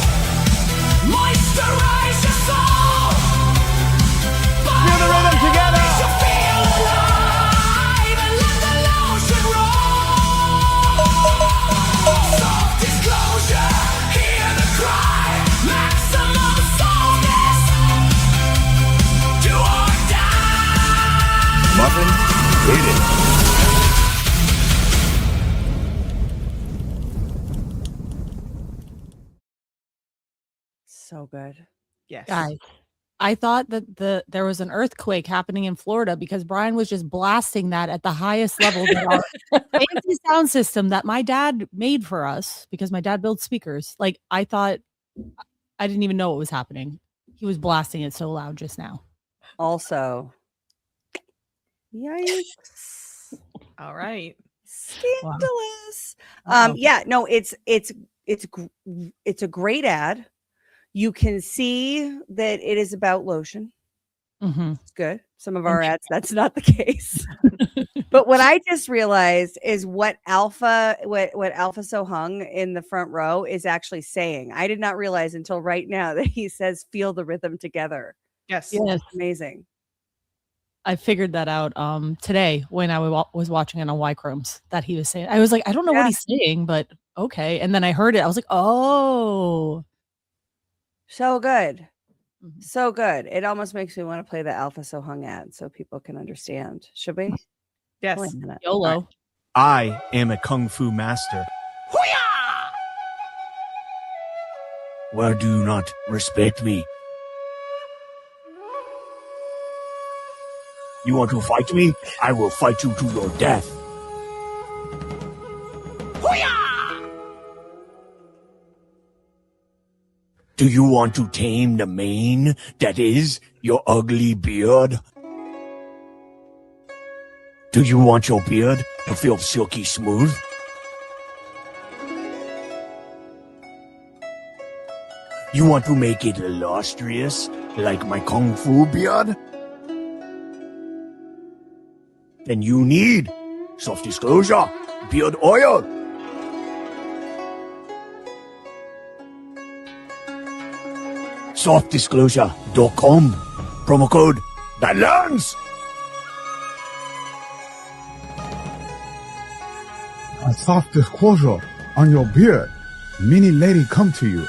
Moisturize your soul! Feel the rhythm together! You feel alive and let the lotion roll! Soft disclosure, hear the cry! Maximum softness! Do or die! Muffin, hit it. So good. Yes. Guys, I thought that there was an earthquake happening in Florida because Brian was just blasting that at the highest level that our fancy sound system that my dad made for us, because my dad builds speakers. Like, I thought, I didn't even know what was happening. He was blasting it so loud just now. Also, yikes. All right. Scandalous. Wow. Yeah, no, it's a great ad. You can see that it is about lotion. Mm-hmm. It's good. Some of our ads, that's not the case. But what I just realized is what Alpha So Hung in the front row is actually saying. I did not realize until right now that he says feel the rhythm together. Yes. Yes. Amazing. I figured that out today when I was watching it on Y-Chromes that he was saying. I was like, I don't know what he's saying, but okay. And then I heard it. I was like, oh. So good. Mm-hmm. So good. It almost makes me want to play the Alpha So Hung ad so people can understand. Should we? Yes. Wait a minute. YOLO. Right. I am a kung fu master. Why do you not respect me? You want to fight me? I will fight you to your death. Do you want to tame the mane that is your ugly beard? Do you want your beard to feel silky smooth? You want to make it illustrious like my kung fu beard? Then you need soft disclosure, beard oil. Softdisclosure.com. Promo code Badlands. A soft disclosure on your beard. Many lady come to you.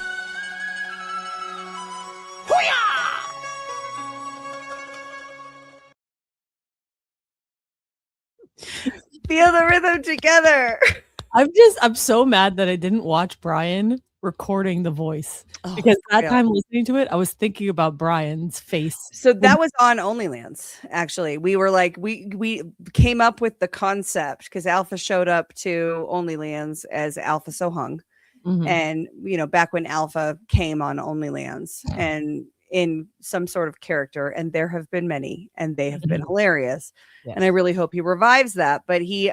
Feel the rhythm together. I'm so mad that I didn't watch Brian recording the voice because that time listening to it, I was thinking about Brian's face. So that was on OnlyLands. Actually, we were like, we came up with the concept because Alpha showed up to OnlyLands as Alpha Sohung, and back when Alpha came on OnlyLands and in some sort of character, and there have been many, and they have been hilarious. Yes. And I really hope he revives that. But he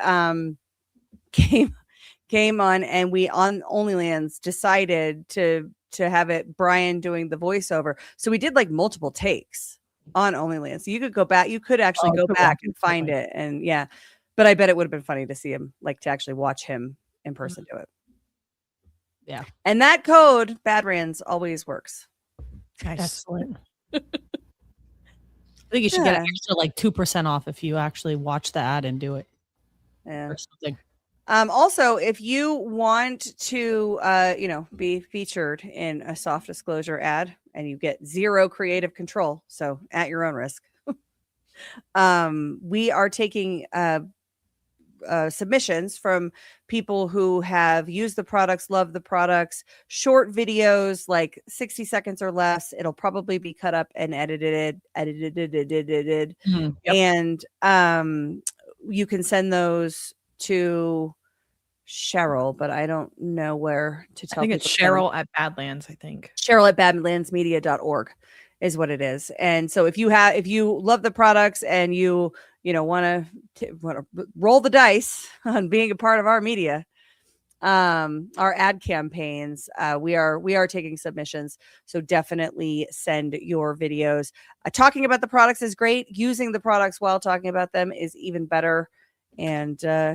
came on, and we on OnlyLands decided to have it Brian doing the voiceover. So we did like multiple takes on OnlyLands. So you could go back, you could actually go back and find it. And yeah, but I bet it would have been funny to see him, like to actually watch him in person do it. Yeah. And that code, Badlands, always works. Nice. Excellent. I think you should get an extra like 2% off if you actually watch the ad and do it. Yeah. Or something. Also, if you want to, be featured in a soft disclosure ad and you get zero creative control, so at your own risk, we are taking submissions from people who have used the products, love the products, short videos, like 60 seconds or less. It'll probably be cut up and edited. And you can send those to Cheryl, but I don't know where to tell. I think it's Cheryl at Badlands. I think Cheryl at badlandsmedia.org is what it is. And so if you love the products and you want to roll the dice on being a part of our media, our ad campaigns, we are taking submissions. So definitely send your videos. Talking about the products is great. Using the products while talking about them is even better. And I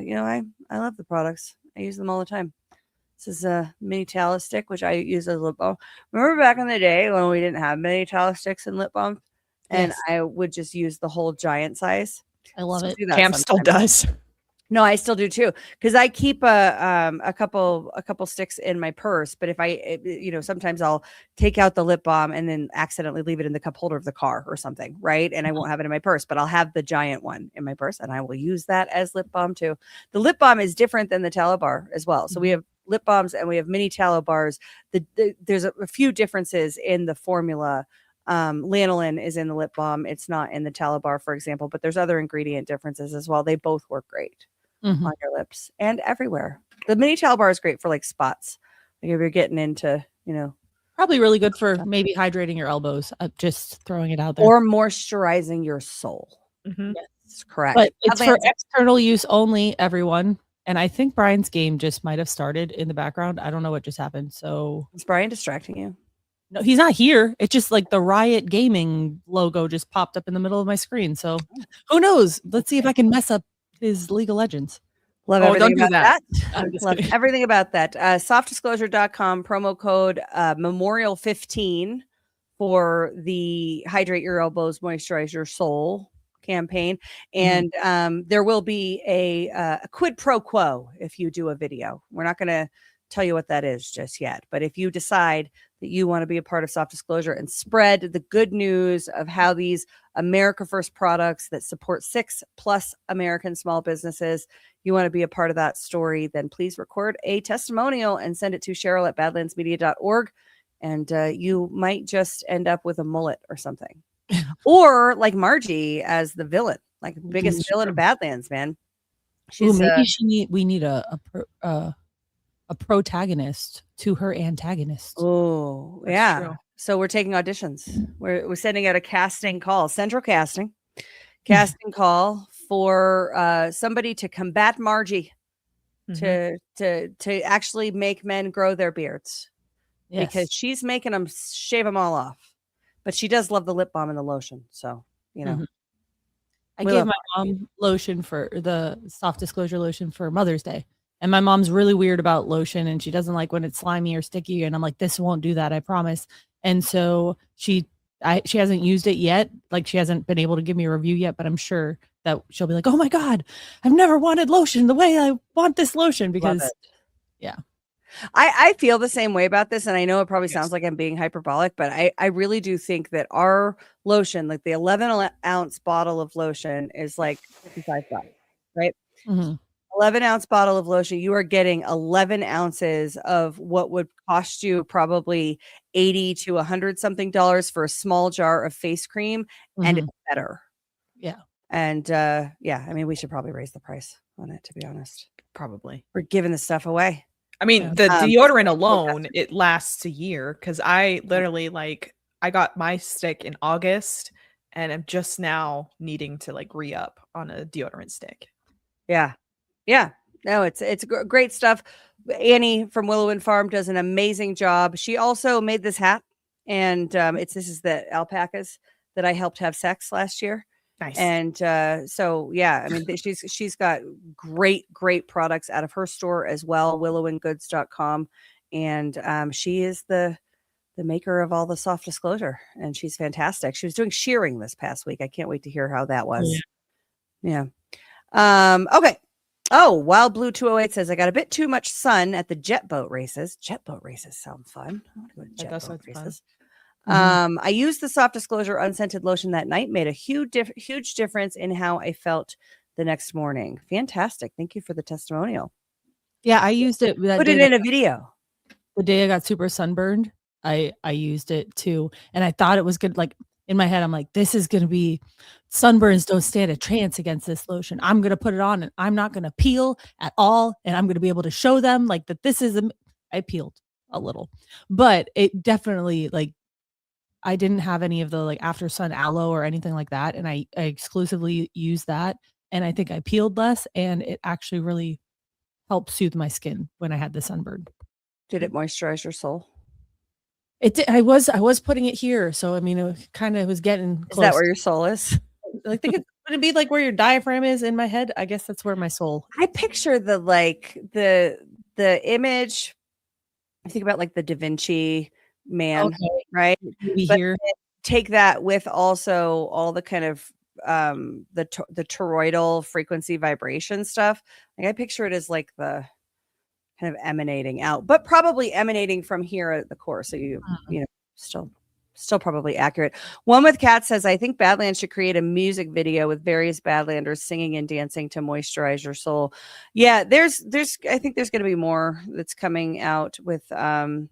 love the products. I use them all the time. This is a mini talus stick, which I use as lip balm. Remember back in the day when we didn't have mini talus sticks and lip balm, and I would just use the whole giant size. I love it. Cam still does. No, I still do too, because I keep a couple sticks in my purse. But if I, sometimes I'll take out the lip balm and then accidentally leave it in the cup holder of the car or something, right? And I won't have it in my purse, but I'll have the giant one in my purse, and I will use that as lip balm too. The lip balm is different than the tallow bar as well. So we have lip balms and we have mini tallow bars. There's a few differences in the formula. Lanolin is in the lip balm. It's not in the tallow bar, for example, but there's other ingredient differences as well. They both work great on your lips and everywhere. The mini tallow bar is great for like spots. Like if you're getting into, probably really good for maybe hydrating your elbows. Just throwing it out there. Or moisturizing your soul. Yes, correct. But it's for external use only, everyone. And I think Brian's game just might have started in the background. I don't know what just happened. So is Brian distracting you? No, he's not here. It's just like the Riot Gaming logo just popped up in the middle of my screen. So who knows? Let's see if I can mess up his League of Legends. Love everything about that. Love everything about that. Softdisclosure.com, promo code Memorial15 for the Hydrate Your Elbows, Moisturize Your Soul campaign. And there will be a quid pro quo if you do a video. We're not going to tell you what that is just yet. But if you decide that you want to be a part of Soft Disclosure and spread the good news of how these America First products that support 6+ American small businesses, you want to be a part of that story, then please record a testimonial and send it to Cheryl at badlandsmedia.org. And you might just end up with a mullet or something. Or like Margie as the villain, like biggest villain of Badlands, man. She's maybe we need a protagonist to her antagonist. Oh, yeah. True. So we're taking auditions. We're sending out a casting call, central casting call for somebody to combat Margie, to actually make men grow their beards, because she's making them shave them all off. But she does love the lip balm and the lotion, so I gave my mom lotion for the Soft Disclosure lotion for Mother's Day. And my mom's really weird about lotion, and she doesn't like when it's slimy or sticky. And I'm like, this won't do that, I promise. And so she hasn't used it yet. Like, she hasn't been able to give me a review yet, but I'm sure that she'll be like, oh my God, I've never wanted lotion the way I want this lotion, because I feel the same way about this. And I know it probably sounds like I'm being hyperbolic, but I really do think that our lotion, like the 11-ounce bottle of lotion, is like $55, right? 11-ounce bottle of lotion. You are getting 11 ounces of what would cost you probably $80 to $100 something for a small jar of face cream, and it's better. Yeah. And I mean, we should probably raise the price on it, to be honest. Probably. We're giving the stuff away. I mean, the deodorant alone, it lasts a year, because I literally I got my stick in August and I'm just now needing to re-up on a deodorant stick. Yeah. Yeah. No, it's great stuff. Annie from Willow and Farm does an amazing job. She also made this hat, and this is the alpacas that I helped have sex last year. Nice. And so yeah, I mean, she's got great products out of her store as well, willowandgoods.com, and she is the maker of all the soft disclosure, and she's fantastic. She was doing shearing this past week. I can't wait to hear how that was. Yeah. Okay. Oh, Wild Blue 208 says, I got a bit too much sun at the jet boat races. Jet boat races sound fun. I want to go to jet boat races. I used the soft disclosure unscented lotion that night, made a huge difference in how I felt the next morning. Fantastic. Thank you for the testimonial. Yeah, I used it. Put it in a video. The day I got super sunburned, I used it too. And I thought it was good. Like in my head, I'm like, this is going to be, sunburns don't stand a chance against this lotion. I'm going to put it on and I'm not going to peel at all. And I'm going to be able to show them that this is, I peeled a little, but it definitely I didn't have any of the after sun aloe or anything like that. And I exclusively used that. And I think I peeled less, and it actually really helped soothe my skin when I had the sunburn. Did it moisturize your soul? It did. I was putting it here. So, I mean, it kind of was getting close. Is that where your soul is? I think it's going to be where your diaphragm is in my head. I guess that's where my soul. I picture the image. I think about the Da Vinci man, right? But here. Take that with also all the kind of the toroidal frequency vibration stuff. I picture it as the kind of emanating out, but probably emanating from here at the core. So you know, still probably accurate. One with Cat says, I think Badlands should create a music video with various Badlanders singing and dancing to moisturize your soul. Yeah, there's I think there's going to be more that's coming out with there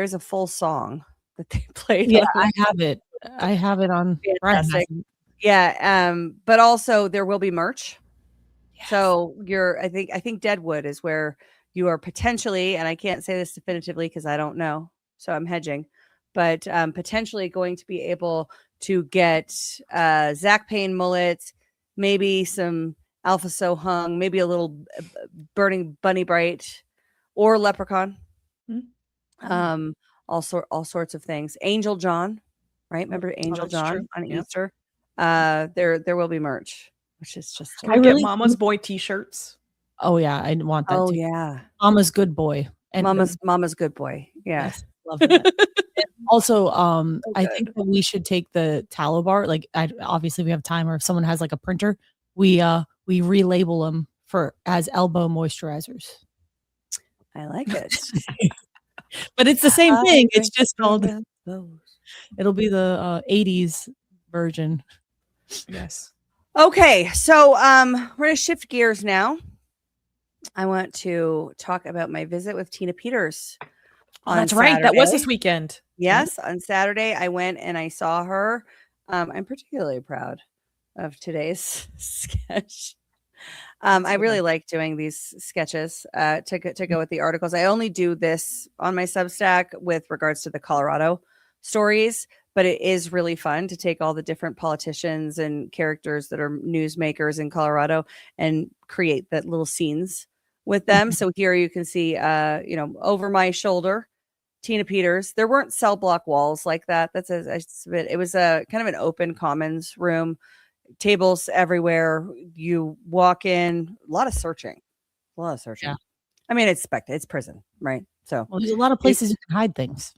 is a full song that they played. Yeah, I have it on. Fantastic. Yeah, but also there will be merch. Yes. So I think Deadwood is where you are potentially, and I can't say this definitively because I don't know, so I'm hedging, but potentially going to be able to get Zach Payne mullets, maybe some Alpha So Hung, maybe a little Burning Bunny Bright or Leprechaun. All sorts of things. Angel John, right? Remember Angel John true. On Easter? There will be merch, which is just. Can we get Mama's Boy t-shirts? Oh yeah, I want that. Oh too. yeah, Mama's Good Boy and Mama's Good Boy. Yeah, yes, love that. Also, I think that we should take the tallow bar. Obviously we have time, or if someone has a printer, we relabel them as elbow moisturizers. I like it. But it's the same thing. It's just called. It'll be the 80s version. Yes. Okay, so we're gonna shift gears now. I want to talk about my visit with Tina Peters. That's right. That was this weekend. Yes, on Saturday I went and I saw her. I'm particularly proud of today's sketch. I really like doing these sketches to go with the articles. I only do this on my Substack with regards to the Colorado stories, but it is really fun to take all the different politicians and characters that are newsmakers in Colorado and create that little scenes with them. So here you can see, over my shoulder, Tina Peters. There weren't cell block walls like that. It was a kind of an open commons room. Tables everywhere. You walk in, a lot of searching. Yeah. I mean, it's prison, right? So there's a lot of places you can hide things.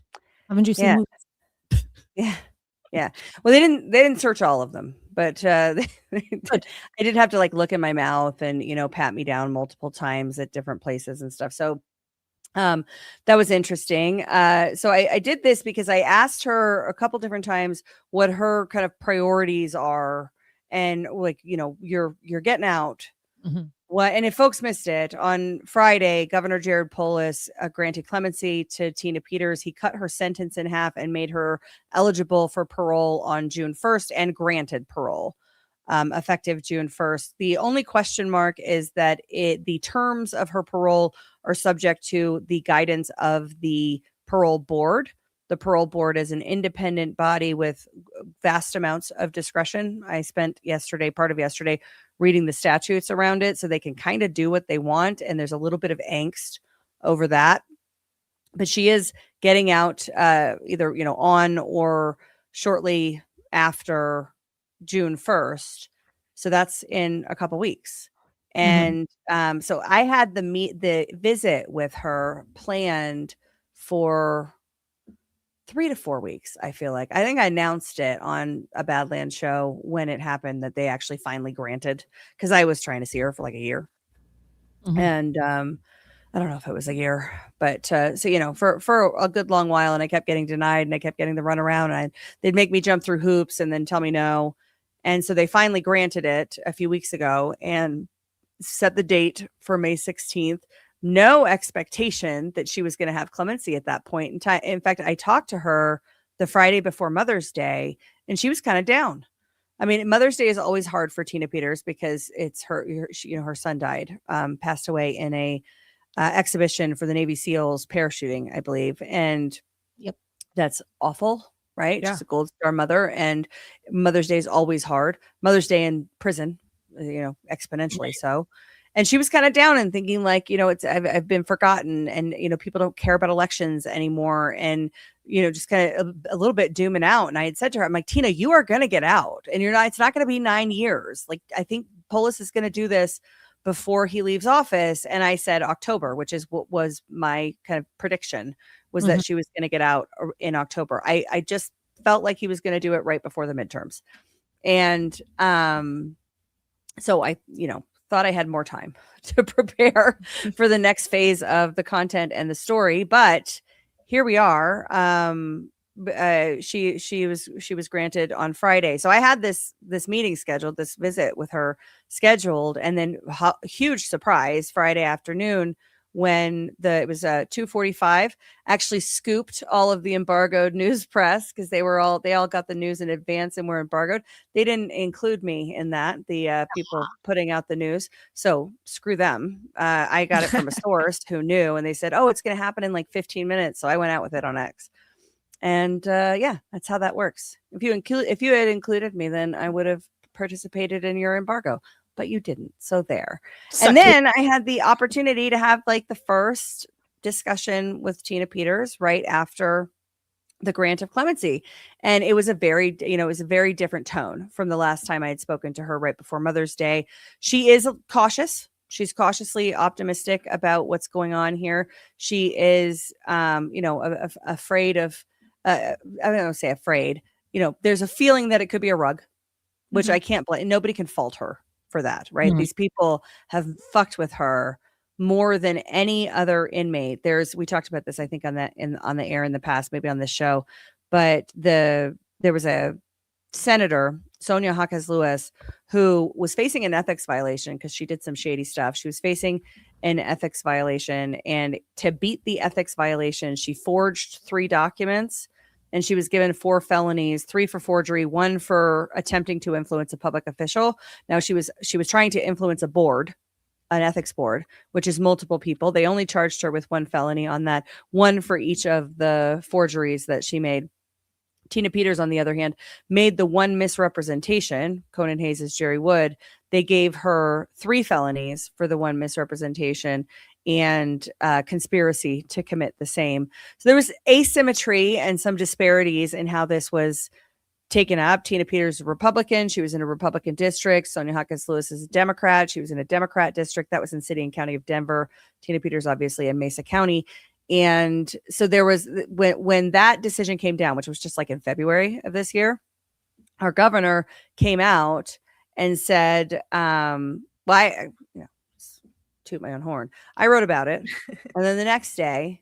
Haven't you seen movies? Yeah. Well, they didn't search all of them, but I did have to look in my mouth and pat me down multiple times at different places and stuff. So that was interesting. So I did this because I asked her a couple different times what her kind of priorities are. And you're getting out. Mm-hmm. What? And if folks missed it, on Friday, Governor Jared Polis granted clemency to Tina Peters. He cut her sentence in half and made her eligible for parole on June 1st and granted parole effective June 1st. The only question mark is that the terms of her parole are subject to the guidance of the parole board. The parole board is an independent body with vast amounts of discretion. I spent part of yesterday, reading the statutes around it so they can kind of do what they want. And there's a little bit of angst over that. But she is getting out either, on or shortly after June 1st. So that's in a couple weeks. And so I had the visit with her planned for 3 to 4 weeks. I feel like I think I announced it on a Badlands show when it happened that they actually finally granted, because I was trying to see her for like a year. And I don't know if it was a year, but so for a good long while, and I kept getting denied, and I kept getting the runaround, and they'd make me jump through hoops and then tell me no. And so they finally granted it a few weeks ago and set the date for May 16th. No expectation that she was going to have clemency at that point in time. In fact, I talked to her the Friday before Mother's Day, and she was kind of down. I mean, Mother's Day is always hard for Tina Peters because it's her son died, passed away in a exhibition for the Navy SEALs parachuting, I believe. And that's awful, right? Yeah. She's a Gold Star mother, and Mother's Day is always hard. Mother's Day in prison, exponentially so. And she was kind of down and thinking like, I've been forgotten, and, people don't care about elections anymore. And, just kind of a little bit dooming out. And I had said to her, I'm like, Tina, you are going to get out, and it's not going to be 9 years. Like, I think Polis is going to do this before he leaves office. And I said October, which is what was my kind of prediction, was that she was going to get out in October. I just felt like he was going to do it right before the midterms. And, so I, thought I had more time to prepare for the next phase of the content and the story, but here we are. She was granted on Friday. So I had this meeting scheduled, this visit with her scheduled, and then huge surprise Friday afternoon when it was 2:45, actually scooped all of the embargoed news press, because they all got the news in advance and were embargoed. They didn't include me in that, the people putting out the news. So screw them. I got it from a source who knew, and they said, oh, it's going to happen in like 15 minutes. So I went out with it on X. And that's how that works. If you had included me, then I would have participated in your embargo, but you didn't. So there. And then I had the opportunity to have like the first discussion with Tina Peters right after the grant of clemency. And it was a very different tone from the last time I had spoken to her right before Mother's Day. She is cautious. She's cautiously optimistic about what's going on here. She is, afraid of, I don't say afraid, there's a feeling that it could be a rug, which I can't blame. Nobody can fault her for that, right? These people have fucked with her more than any other inmate. We talked about this, I think, on the air in the past, maybe on this show, but there was a senator, Sonia Hawkes Lewis, who was facing an ethics violation because she did some shady stuff. She was facing an ethics violation, and to beat the ethics violation, she forged 3 documents. And she was given 4 felonies, 3 for forgery, 1 for attempting to influence a public official. Now she was trying to influence a board, an ethics board, which is multiple people. They only charged her with 1 felony on that, 1 for each of the forgeries that she made. Tina Peters, on the other hand, made the 1 misrepresentation. Conan Hayes' Jerry Wood. They gave her 3 felonies for the 1 misrepresentation and conspiracy to commit the same. So there was asymmetry and some disparities in how this was taken up. Tina Peters is a Republican. She was in a Republican district. Sonia Hawkes Lewis is a Democrat. She was in a Democrat district. That was in City and County of Denver. Tina Peters, obviously, in Mesa County. And so there was, when that decision came down, which was just like in February of this year, our governor came out and said, toot my own horn. I wrote about it. And then the next day,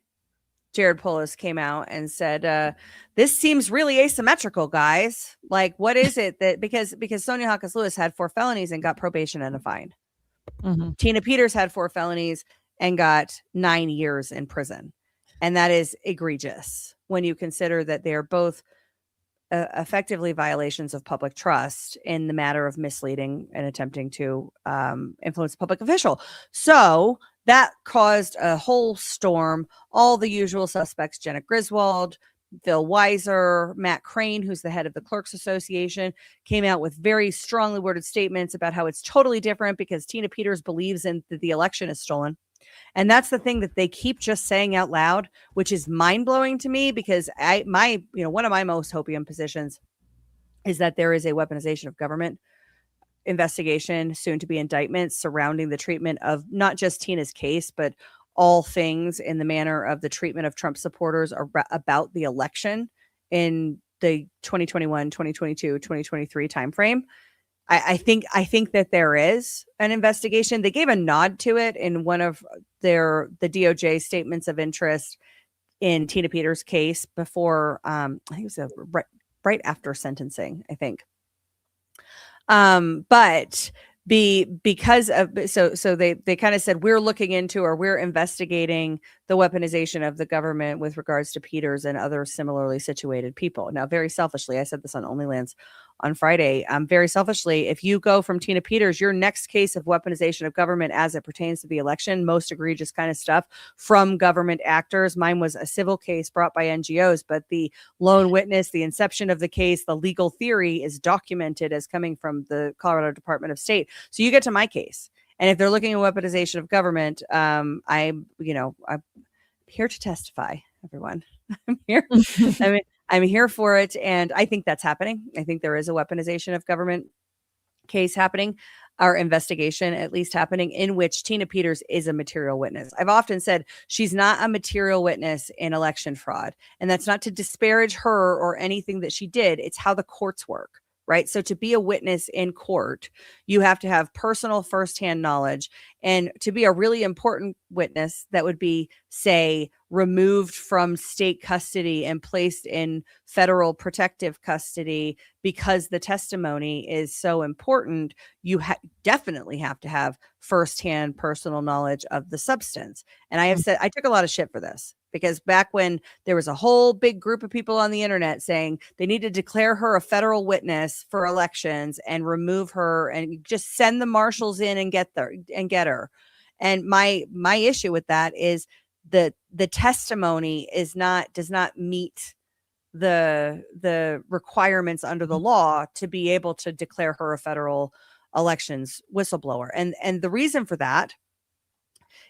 Jared Polis came out and said, this seems really asymmetrical, guys. Like, what is it that, because Sonia Hawkes Lewis had 4 felonies and got probation and a fine. Mhm. Tina Peters had 4 felonies and got 9 years in prison. And that is egregious when you consider that they are both effectively violations of public trust in the matter of misleading and attempting to influence a public official. So that caused a whole storm. All the usual suspects, Jenna Griswold, Phil Weiser, Matt Crane, who's the head of the Clerks Association, came out with very strongly worded statements about how it's totally different because Tina Peters believes in that the election is stolen. And that's the thing that they keep just saying out loud, which is mind-blowing to me because one of my most hopium positions is that there is a weaponization of government investigation, soon to be indictments surrounding the treatment of not just Tina's case, but all things in the manner of the treatment of Trump supporters about the election in the 2021, 2022, 2023 timeframe. I think that there is an investigation. They gave a nod to it in one of the DOJ statements of interest in Tina Peters' case before, I think it was right after sentencing, I think. But because of so they kind of said we're looking into or we're investigating the weaponization of the government with regards to Peters and other similarly situated people. Now, very selfishly, I said this on OnlyLands on Friday. Very selfishly, if you go from Tina Peters, your next case of weaponization of government as it pertains to the election, most egregious kind of stuff from government actors. Mine was a civil case brought by NGOs, but the lone witness, the inception of the case, the legal theory is documented as coming from the Colorado Department of State. So you get to my case. And if they're looking at weaponization of government, I'm here to testify, everyone. I'm here. I'm here for it. And I think that's happening. I think there is a weaponization of government case happening, or investigation at least happening, in which Tina Peters is a material witness. I've often said she's not a material witness in election fraud. And that's not to disparage her or anything that she did. It's how the courts work. Right. So to be a witness in court, you have to have personal firsthand knowledge. And to be a really important witness that would be, say, removed from state custody and placed in federal protective custody because the testimony is so important, you definitely have to have firsthand personal knowledge of the substance. And I have said I took a lot of shit for this. Because back when there was a whole big group of people on the internet saying they need to declare her a federal witness for elections and remove her and just send the marshals in and get her. And my issue with that is the testimony does not meet the requirements under the law to be able to declare her a federal elections whistleblower. And the reason for that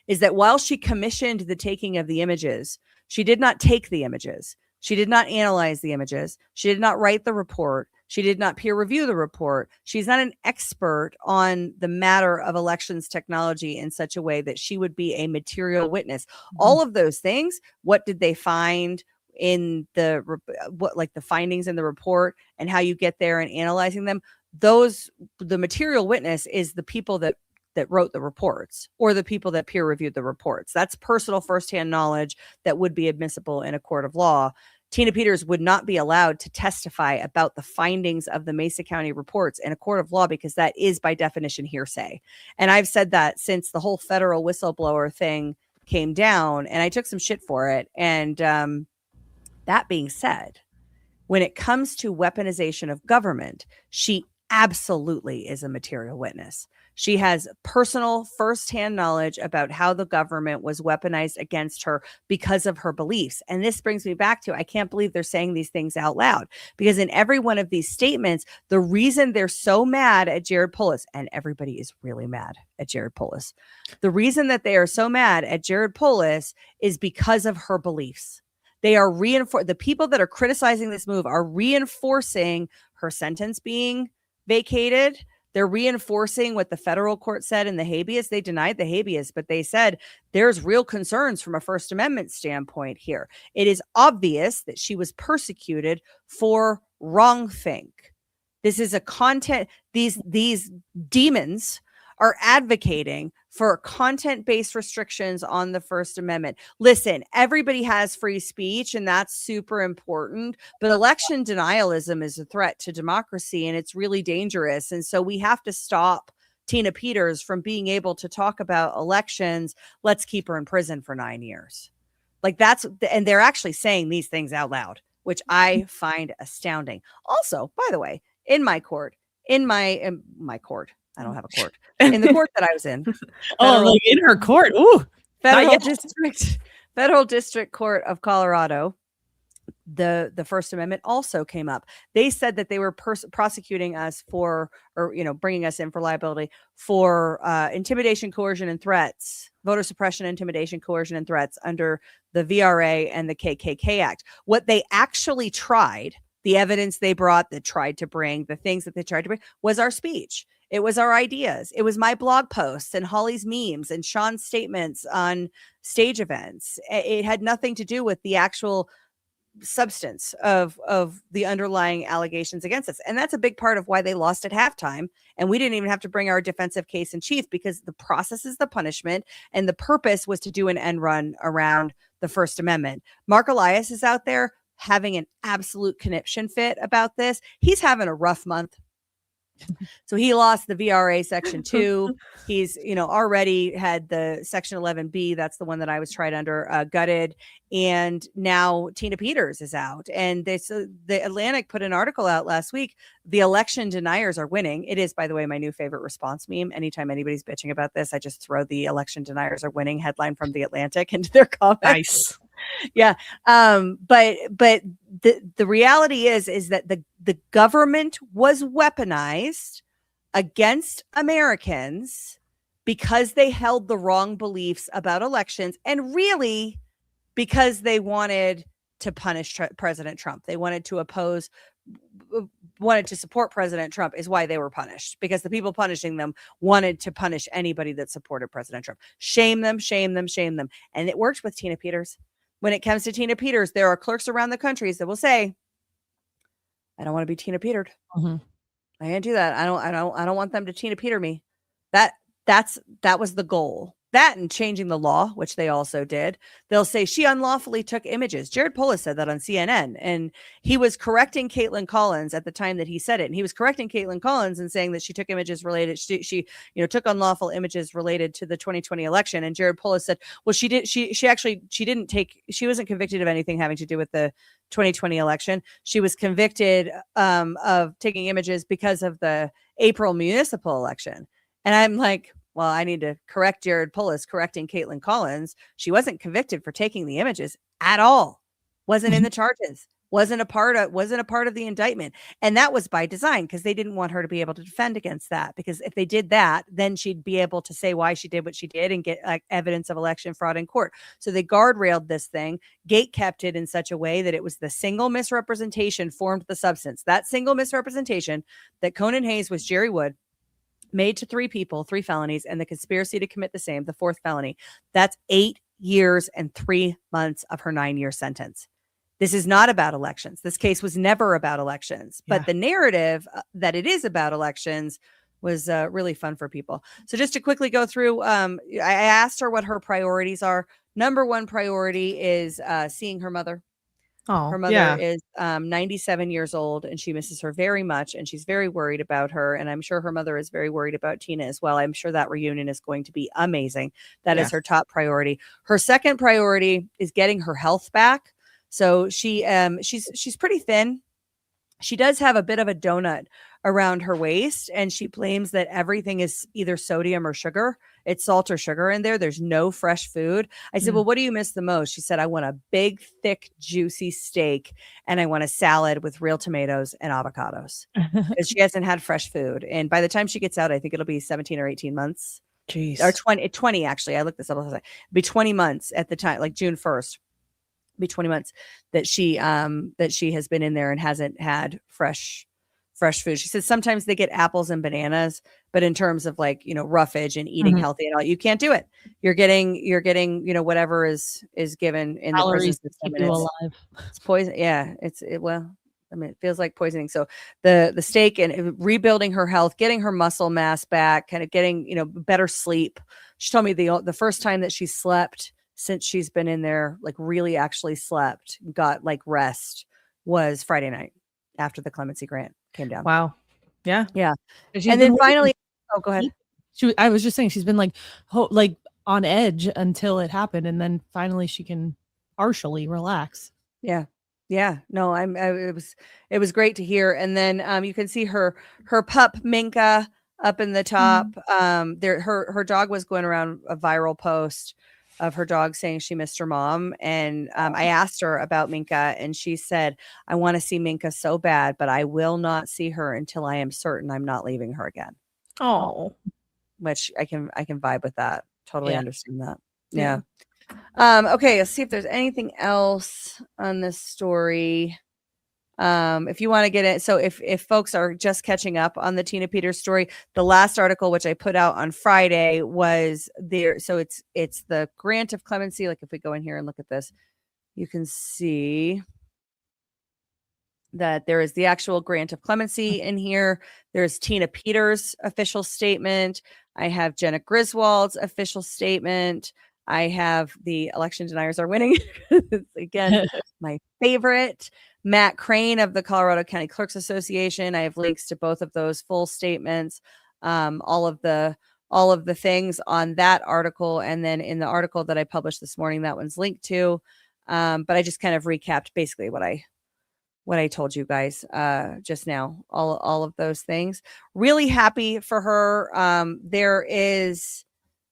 is that while she commissioned the taking of the images, she did not take the images. She did not analyze the images. She did not write the report. She did not peer review the report. She's not an expert on the matter of elections technology in such a way that she would be a material witness. All of those things, what did they find in the findings in the report and how you get there and analyzing them? The material witness is the people that wrote the reports or the people that peer reviewed the reports. That's personal firsthand knowledge that would be admissible in a court of law. Tina Peters would not be allowed to testify about the findings of the Mesa County reports in a court of law because that is by definition hearsay. And I've said that since the whole federal whistleblower thing came down, and I took some shit for it. And that being said, when it comes to weaponization of government, she absolutely is a material witness. She has personal firsthand knowledge about how the government was weaponized against her because of her beliefs. And this brings me back to, I can't believe they're saying these things out loud, because in every one of these statements, the reason they're so mad at Jared Polis, and everybody is really mad at Jared Polis, the reason that they are so mad at Jared Polis is because of her beliefs. They are the people that are criticizing this move are reinforcing her sentence being vacated. They're reinforcing what the federal court said in the habeas. They denied the habeas, but they said there's real concerns from a First Amendment standpoint here. It is obvious that she was persecuted for wrongthink. This is a content. These demons are advocating for content-based restrictions on the First Amendment. Listen, everybody has free speech, and that's super important, but election denialism is a threat to democracy, and it's really dangerous. And so we have to stop Tina Peters from being able to talk about elections. Let's keep her in prison for 9 years. Like and they're actually saying these things out loud, which I find astounding. Also, by the way, in my court, I don't have a court. In the court that I was in. Like in her court. Ooh. Federal District Court of Colorado, the First Amendment also came up. They said that they were prosecuting us bringing us in for liability for intimidation, coercion, and threats, voter suppression, intimidation, coercion, and threats under the VRA and the KKK Act. What they actually tried, the evidence they brought, that tried to bring, the things that they tried to bring, was our speech. It was our ideas. It was my blog posts and Holly's memes and Sean's statements on stage events. It had nothing to do with the actual substance of the underlying allegations against us. And that's a big part of why they lost at halftime. And we didn't even have to bring our defensive case in chief, because the process is the punishment and the purpose was to do an end run around the First Amendment. Mark Elias is out there having an absolute conniption fit about this. He's having a rough month. So he lost the VRA Section 2. He's, already had the Section 11B. That's the one that I was tried under, gutted. And now Tina Peters is out. And the Atlantic put an article out last week. The election deniers are winning. It is, by the way, my new favorite response meme. Anytime anybody's bitching about this, I just throw the election deniers are winning headline from the Atlantic into their comments. Nice. Yeah. But the reality is that the government was weaponized against Americans because they held the wrong beliefs about elections, and really because they wanted to punish President Trump. They wanted to support President Trump is why they were punished, because the people punishing them wanted to punish anybody that supported President Trump. Shame them, shame them, shame them. And it works with Tina Peters. When it comes to Tina Peters, there are clerks around the country that will say, I don't want to be Tina Petered. Mm-hmm. I can't do that. I don't want them to Tina Peter me. That was the goal. That and changing the law, which they also did. They'll say she unlawfully took images. Jared Polis said that on CNN, and he was correcting Caitlin Collins at the time that he said it. And he was correcting Caitlin Collins and saying that she took images related. She took unlawful images related to the 2020 election. And Jared Polis said, well, she wasn't convicted of anything having to do with the 2020 election. She was convicted of taking images because of the April municipal election. And I'm like, well, I need to correct Jared Polis correcting Caitlin Collins. She wasn't convicted for taking the images at all. Wasn't in the charges. Wasn't a part of the indictment. And that was by design, because they didn't want her to be able to defend against that. Because if they did that, then she'd be able to say why she did what she did and get evidence of election fraud in court. So they guardrailed this thing, gate kept it in such a way that it was the single misrepresentation formed the substance. That single misrepresentation that Conan Hayes was Jerry Wood, made to 3 people, 3 felonies, and the conspiracy to commit the same, the 4th felony. That's 8 years and 3 months of her 9-year sentence. This is not about elections. This case was never about elections, but the narrative that it is about elections was really fun for people. So just to quickly go through, I asked her what her priorities are. Number 1 priority is seeing her mother. Her mother is 97 years old, and she misses her very much, and she's very worried about her. And I'm sure her mother is very worried about Tina as well. I'm sure that reunion is going to be amazing. That is her top priority. Her second priority is getting her health back. So she's pretty thin. She does have a bit of a donut around her waist, and she claims that everything is either sodium or sugar. It's salt or sugar in there. There's no fresh food. I said, well, what do you miss the most? She said, I want a big, thick, juicy steak, and I want a salad with real tomatoes and avocados, because she hasn't had fresh food. And by the time she gets out, I think it'll be 17 or 18 months. Jeez. Or 20 actually. I looked this up. It'll be 20 months at the time, like June 1st. Be 20 months that she has been in there and hasn't had fresh food. She says sometimes they get apples and bananas, but in terms of roughage and eating healthy and all, you can't do it. You're getting whatever is given in the prison system. Keep you alive. It's poison. Yeah, it feels like poisoning. So the steak and rebuilding her health, getting her muscle mass back, kind of getting better sleep. She told me the first time that she slept since she's been in there, really actually slept, got rest, was Friday night after the clemency grant came down. Wow. Yeah. Yeah. And then finally, go ahead. I was just saying she's been like like on edge until it happened, and then finally she can partially relax. Yeah. Yeah. No, it was great to hear. And then you can see her pup Minka up in the top. Her dog was going around a viral post of her dog saying she missed her mom. And I asked her about Minka, and she said, I want to see Minka so bad, but I will not see her until I am certain I'm not leaving her again. Oh, which I can vibe with that. Totally Yeah. understand that. Yeah. Yeah. Okay, let's see if there's anything else on this story. If you want to get it, so if folks are just catching up on the Tina Peters story, the last article which I put out on Friday was there. So it's the grant of clemency. Like if we go in here and look at this, you can see that there is the actual grant of clemency in here. There's Tina Peters' official statement. I have Jenna Griswold's official statement. I have the election deniers are winning. Again, my favorite. Matt Crane of the Colorado County Clerks Association. I have links to both of those full statements. All of the things on that article, and then in the article that I published this morning, that one's linked to. But I just kind of recapped basically what I told you guys just now. All of those things. Really happy for her. There is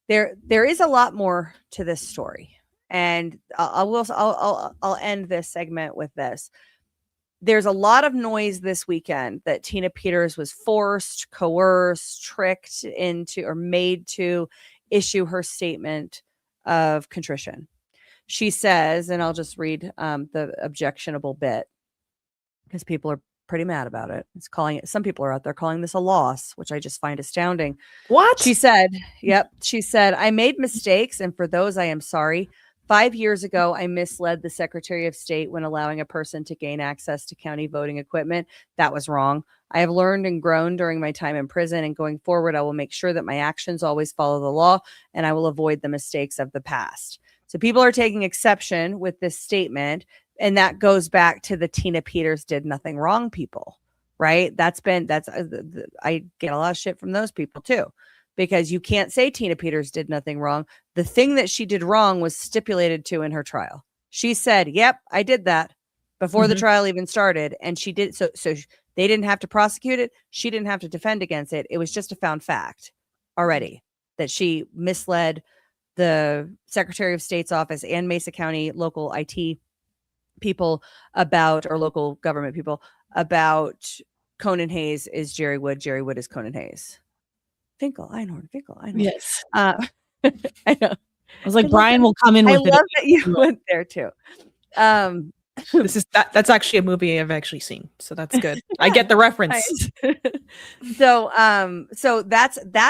a lot more to this story, and I'll end this segment with this. There's a lot of noise this weekend that Tina Peters was forced, coerced, tricked into, or made to issue her statement of contrition. She says, and I'll just read the objectionable bit because people are pretty mad about it. It's calling it, some people are out there calling this a loss, which I just find astounding. What? She said, I made mistakes, and for those I am sorry. 5 years ago, I misled the Secretary of State when allowing a person to gain access to county voting equipment. That was wrong. I have learned and grown during my time in prison, and going forward, I will make sure that my actions always follow the law, and I will avoid the mistakes of the past. So people are taking exception with this statement, and that goes back to the Tina Peters did nothing wrong people, right? I get a lot of shit from those people too, because you can't say Tina Peters did nothing wrong. The thing that she did wrong was stipulated to in her trial. She said, yep, I did that before the trial even started. And she did. So they didn't have to prosecute it. She didn't have to defend against it. It was just a found fact already that she misled the Secretary of State's office and Mesa County local IT people about, or local government people about, Conan Hayes is Jerry Wood. Jerry Wood is Conan Hayes. Finkel, Einhorn. Yes. I know. I was like, Brian will come in I with it. love that you went there too. That's actually a movie I've actually seen, so that's good. I get the reference. So that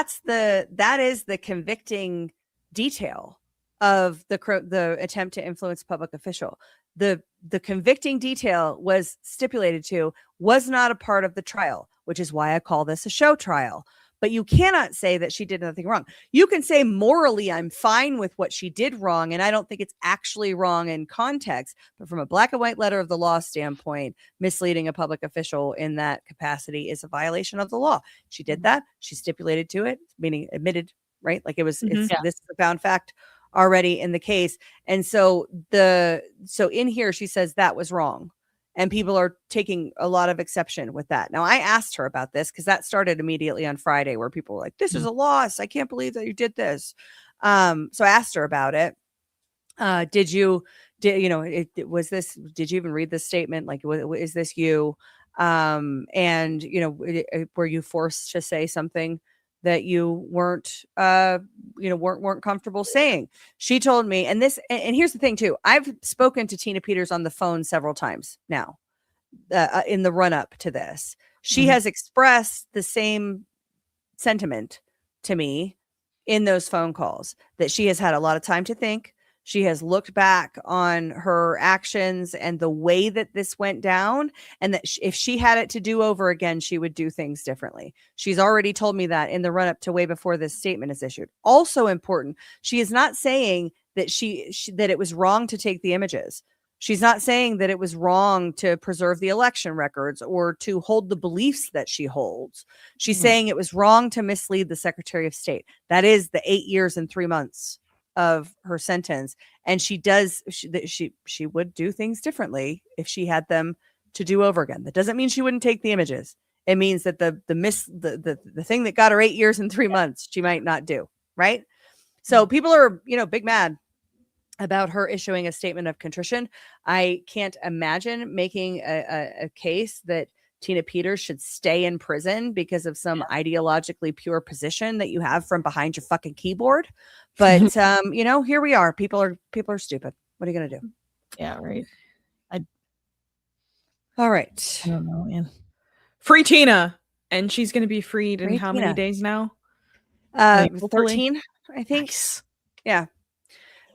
is the convicting detail of the attempt to influence a public official. The convicting detail was stipulated to, was not a part of the trial, which is why I call this a show trial. But you cannot say that she did nothing wrong. You can say morally, I'm fine with what she did wrong, and I don't think it's actually wrong in context. But from a black and white letter of the law standpoint, misleading a public official in that capacity is a violation of the law. She did that. She stipulated to it, meaning admitted, right? Like this is a found fact already in the case. And so in here, she says that was wrong. And people are taking a lot of exception with that. Now, I asked her about this because that started immediately on Friday, where people were like, this is a loss. I can't believe that you did this. So I asked her about it. Did you even read this statement? Like, is this you? And, were you forced to say something that you weren't comfortable saying? She told me, and here's the thing too. I've spoken to Tina Peters on the phone several times now, in the run up to this. She has expressed the same sentiment to me in those phone calls, that she has had a lot of time to think. She has looked back on her actions and the way that this went down, and that if she had it to do over again, she would do things differently. She's already told me that in the run up to way before this statement is issued. Also important, she is not saying that that it was wrong to take the images. She's not saying that it was wrong to preserve the election records or to hold the beliefs that she holds. She's saying it was wrong to mislead the Secretary of State. That is the 8 years and 3 months of her sentence. And she would do things differently if she had them to do over again. That doesn't mean she wouldn't take the images. It means that the thing that got her 8 years and 3 months, she might not do. Right. So people are, big mad about her issuing a statement of contrition. I can't imagine making a case that Tina Peters should stay in prison because of some ideologically pure position that you have from behind your fucking keyboard. But here we are. People are stupid. What are you gonna do? Yeah, right. All right. I don't know, man. Free Tina, and she's gonna be freed in Free how Tina. many days now? 13, I think. Nice. Yeah.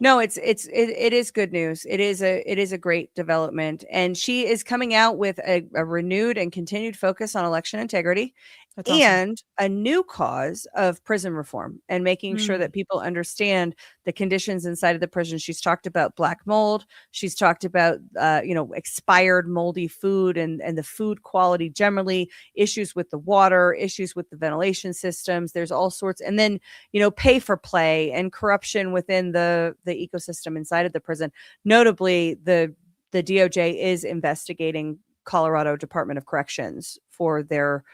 No, it is good news. It is a great development, and she is coming out with a renewed and continued focus on election integrity. That's awesome. And a new cause of prison reform and making sure that people understand the conditions inside of the prison. She's talked about black mold. She's talked about, expired moldy food and the food quality generally, issues with the water, issues with the ventilation systems. There's all sorts. And then, pay for play and corruption within the ecosystem inside of the prison. Notably, the DOJ is investigating Colorado Department of Corrections for their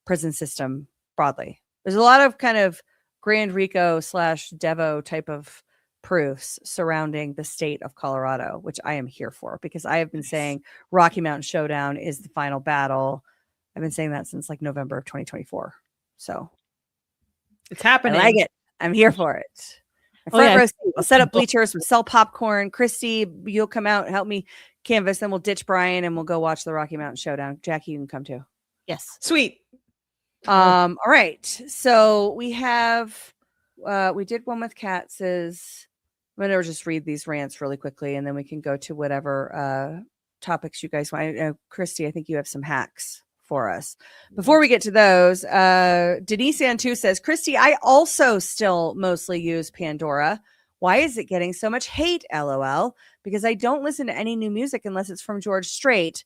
prison system broadly. There's a lot of kind of Grand Rico / Devo type of proofs surrounding the state of Colorado, which I am here for because I have been saying Rocky Mountain Showdown is the final battle. I've been saying that since like November of 2024. So it's happening. I like it. I'm here for it. Front row seat. We'll set up bleachers. We'll sell popcorn. Christy, you'll come out and help me canvas. Then we'll ditch Brian and we'll go watch the Rocky Mountain Showdown. Jackie, you can come too. Yes. Sweet. All right. So we have we did one with Katz's. I'm gonna just read these rants really quickly and then we can go to whatever topics you guys want. Christy, I think you have some hacks for us. Before we get to those, Denise Antu says, Christy, I also still mostly use Pandora. Why is it getting so much hate? LOL. Because I don't listen to any new music unless it's from George Strait.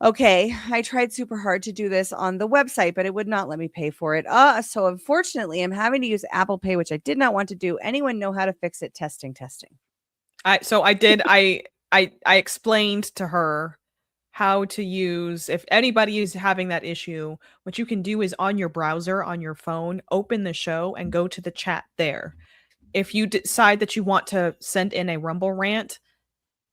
Okay, I tried super hard to do this on the website, but it would not let me pay for it. So unfortunately, I'm having to use Apple Pay, which I did not want to do. Anyone know how to fix it? Testing. I explained to her how to use, if anybody is having that issue, what you can do is on your browser, on your phone, open the show and go to the chat there. If you decide that you want to send in a Rumble rant,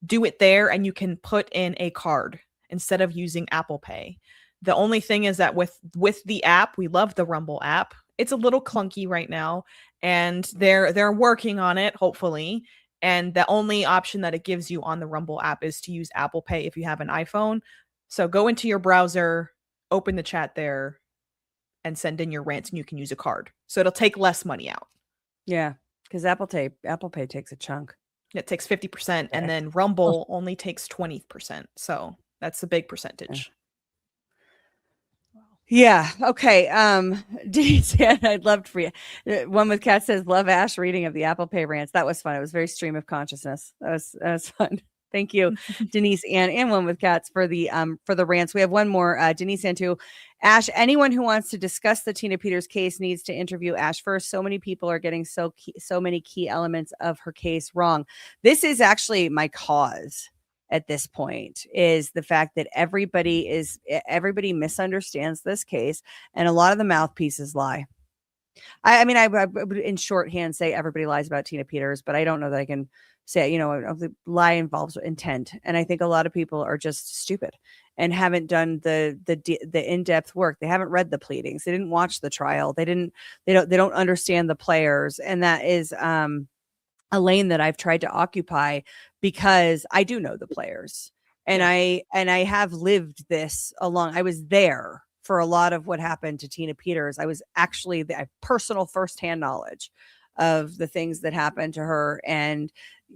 do it there and you can put in a card instead of using Apple Pay. The only thing is that with the app, we love the Rumble app. It's a little clunky right now, and they're working on it, hopefully. And the only option that it gives you on the Rumble app is to use Apple Pay if you have an iPhone. So go into your browser, open the chat there, and send in your rants, and you can use a card. So it'll take less money out. Yeah, because Apple Pay takes a chunk. It takes 50%, and then Rumble only takes 20%. So that's a big percentage. Yeah. Okay. Denise, I'd love for you. One with Kat says, love Ashe reading of the Apple Pay rants. That was fun. It was very stream of consciousness. That was fun. Thank you, Denise and one with Cats for the rants. We have one more. Denise Antu, Ashe. Anyone who wants to discuss the Tina Peters case needs to interview Ashe first. So many people are getting so many key elements of her case wrong. This is actually my cause at this point, is the fact that everybody misunderstands this case, and a lot of the mouthpieces lie. I would in shorthand say everybody lies about Tina Peters, but I don't know that I can say, the lie involves intent. And I think a lot of people are just stupid and haven't done the in-depth work. They haven't read the pleadings. They didn't watch the trial. They don't understand the players. And that is a lane that I've tried to occupy because I do know the players, and I have lived this along. I was there for a lot of what happened to Tina Peters. I was actually the personal firsthand knowledge of the things that happened to her. And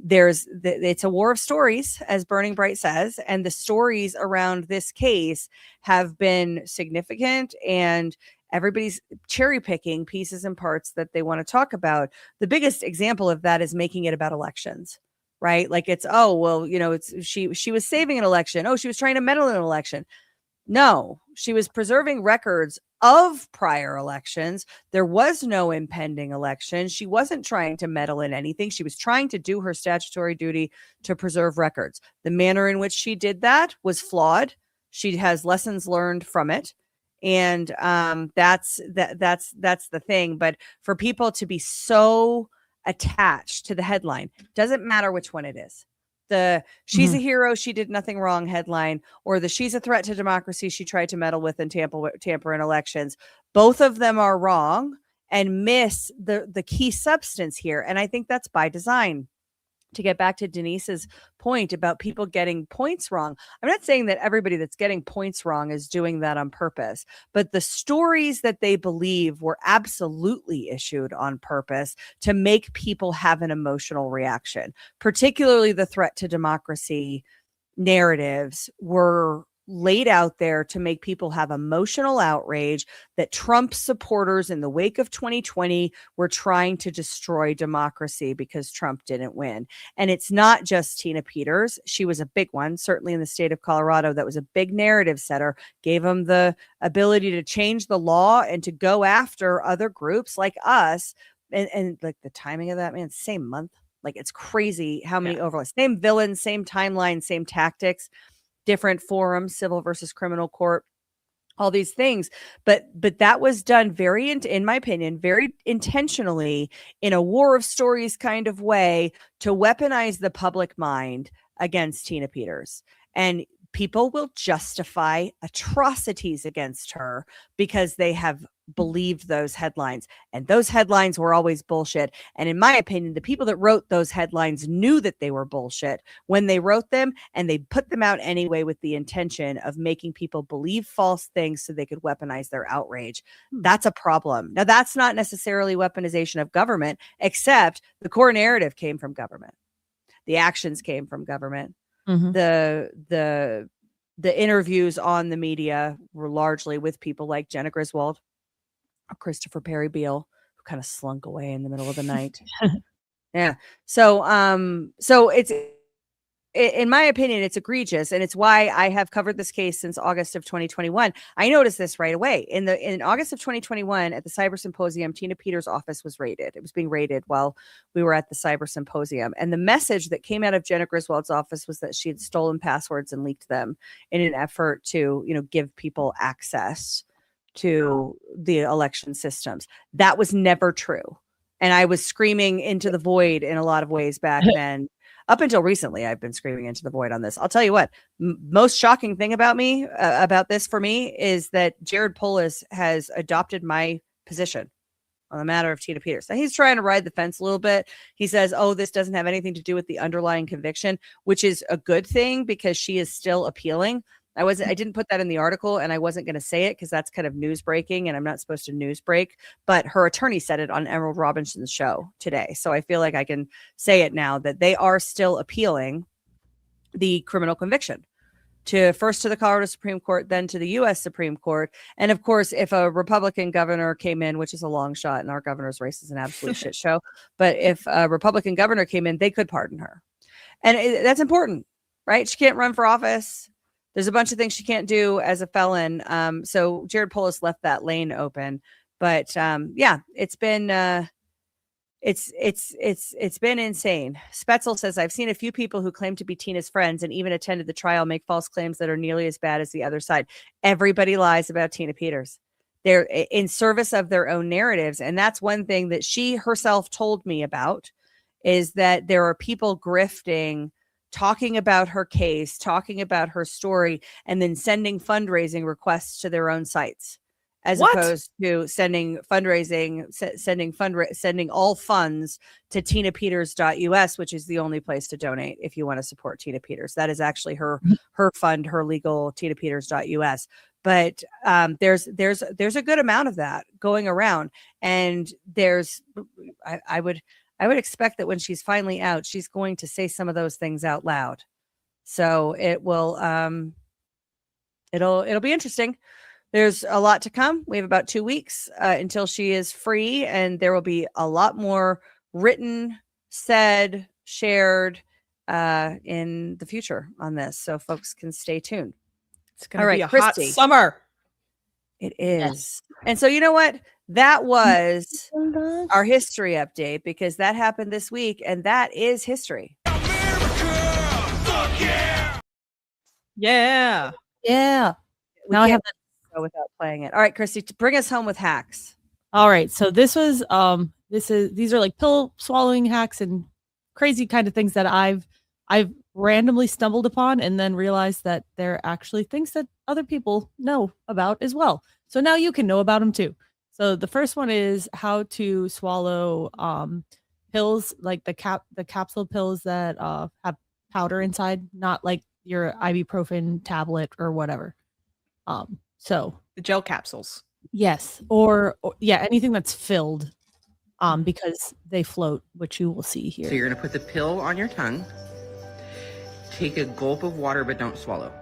it's a war of stories, as Burning Bright says, and the stories around this case have been significant, and everybody's cherry picking pieces and parts that they want to talk about. The biggest example of that is making it about elections. right? Like it's, oh, well, it's she was saving an election. Oh, she was trying to meddle in an election. No, she was preserving records of prior elections. There was no impending election. She wasn't trying to meddle in anything. She was trying to do her statutory duty to preserve records. The manner in which she did that was flawed. She has lessons learned from it. And that's the thing. But for people to be so attached to the headline, doesn't matter which one it is. The she's a hero, she did nothing wrong headline, or the she's a threat to democracy, she tried to meddle with and tamper in elections. Both of them are wrong and miss the key substance here. And I think that's by design. To get back to Denise's point about people getting points wrong, I'm not saying that everybody that's getting points wrong is doing that on purpose, but the stories that they believe were absolutely issued on purpose to make people have an emotional reaction, particularly the threat to democracy narratives were laid out there to make people have emotional outrage that Trump supporters in the wake of 2020 were trying to destroy democracy because Trump didn't win. And it's not just Tina Peters. She was a big one, certainly in the state of Colorado. That was a big narrative setter, gave them the ability to change the law and to go after other groups like us. And like the timing of that, man, same month. Like it's crazy how many overlaps, same villains, same timeline, same tactics, different forums, civil versus criminal court, all these things. But that was done very, in my opinion, very intentionally in a war of stories kind of way to weaponize the public mind against Tina Peters. And people will justify atrocities against her because they have believed those headlines, and those headlines were always bullshit. And in my opinion, the people that wrote those headlines knew that they were bullshit when they wrote them, and they put them out anyway with the intention of making people believe false things so they could weaponize their outrage. That's a problem. Now, that's not necessarily weaponization of government, except the core narrative came from government. The actions came from government. The interviews on the media were largely with people like Jenna Griswold, Christopher Perry Beale, who kind of slunk away in the middle of the night. Yeah. So it's, in my opinion, it's egregious, and it's why I have covered this case since August of 2021. I noticed this right away. In August of 2021 at the Cyber Symposium, Tina Peters' office was raided. It was being raided while we were at the Cyber Symposium, and the message that came out of Jenna Griswold's office was that she had stolen passwords and leaked them in an effort to, give people access to the election systems. That was never true. And I was screaming into the void in a lot of ways back then. Up until recently, I've been screaming into the void on this. I'll tell you what, most shocking thing about me, about this for me, is that Jared Polis has adopted my position on the matter of Tina Peters. Now, he's trying to ride the fence a little bit. He says, oh, this doesn't have anything to do with the underlying conviction, which is a good thing because she is still appealing. I didn't put that in the article, and I wasn't going to say it because that's kind of news breaking, and I'm not supposed to news break, but her attorney said it on Emerald Robinson's show today. So I feel like I can say it now that they are still appealing the criminal conviction first to the Colorado Supreme Court, then to the U.S. Supreme Court. And of course, if a Republican governor came in, which is a long shot, and our governor's race is an absolute shit show, but if a Republican governor came in, they could pardon her. And that's important, right? She can't run for office. There's a bunch of things she can't do as a felon. So Jared Polis left that lane open. But it's been it's been insane. Spetzel says, I've seen a few people who claim to be Tina's friends and even attended the trial make false claims that are nearly as bad as the other side. Everybody lies about Tina Peters. They're in service of their own narratives. And that's one thing that she herself told me about, is that there are people grifting, talking about her case, talking about her story, and then sending fundraising requests to their own sites, as opposed to sending all funds to tinapeters.us, which is the only place to donate if you want to support Tina Peters. That is actually her fund, her legal tinapeters.us. But there's a good amount of that going around, and I would expect that when she's finally out, she's going to say some of those things out loud. So it will, it'll be interesting. There's a lot to come. We have about 2 weeks until she is free, and there will be a lot more written, said, shared, in the future on this, so folks can stay tuned. It's going to be a hot Christy. summer. It is. And so you know what? That was our history update because that happened this week and that is history. Yeah. Yeah. We Now I can't have go without playing it. All right, Christy, to bring us home with hacks. All right. So this was these are like pill swallowing hacks and crazy kind of things that I've randomly stumbled upon and then realized that they're actually things that other people know about as well. So now you can know about them too. So the first one is how to swallow pills, like the capsule pills that have powder inside, not like your ibuprofen tablet or whatever. So the gel capsules. Yes, or yeah, anything that's filled, because they float, which you will see here. So you're gonna put the pill on your tongue. Take a gulp of water, but don't swallow.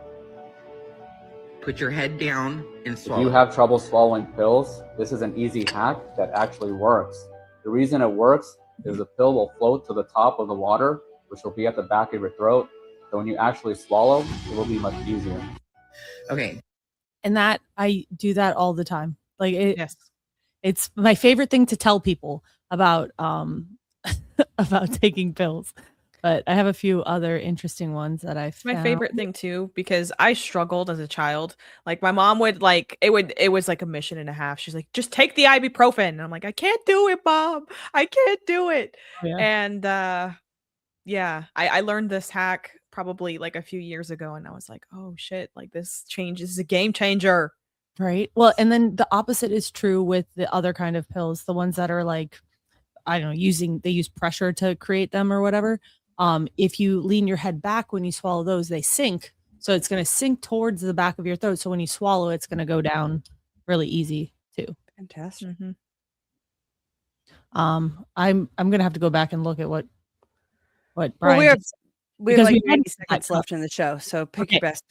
Put your head down and swallow. If you have trouble swallowing pills, this is an easy hack that actually works. The reason it works is the pill will float to the top of the water, which will be at the back of your throat. So when you actually swallow, it will be much easier. Okay. And that I do that all the time. Like it's my favorite thing to tell people about about taking pills. But I have a few other interesting ones that I found. My favorite thing too, because I struggled as a child. Like my mom would it was like a mission and a half. She's like, just take the ibuprofen. And I'm like, I can't do it, Mom. I can't do it. Oh, yeah. And I learned this hack probably like a few years ago and I was like, oh shit, like this is a game changer. Right. Well, and then the opposite is true with the other kind of pills, the ones that are like, I don't know, they use pressure to create them or whatever. If you lean your head back when you swallow those, they sink. So it's going to sink towards the back of your throat. So when you swallow, it's going to go down really easy too. Fantastic. Mm-hmm. I'm going to have to go back and look at what Brian. Well, we have like 90 had seconds left in the show, so pick your best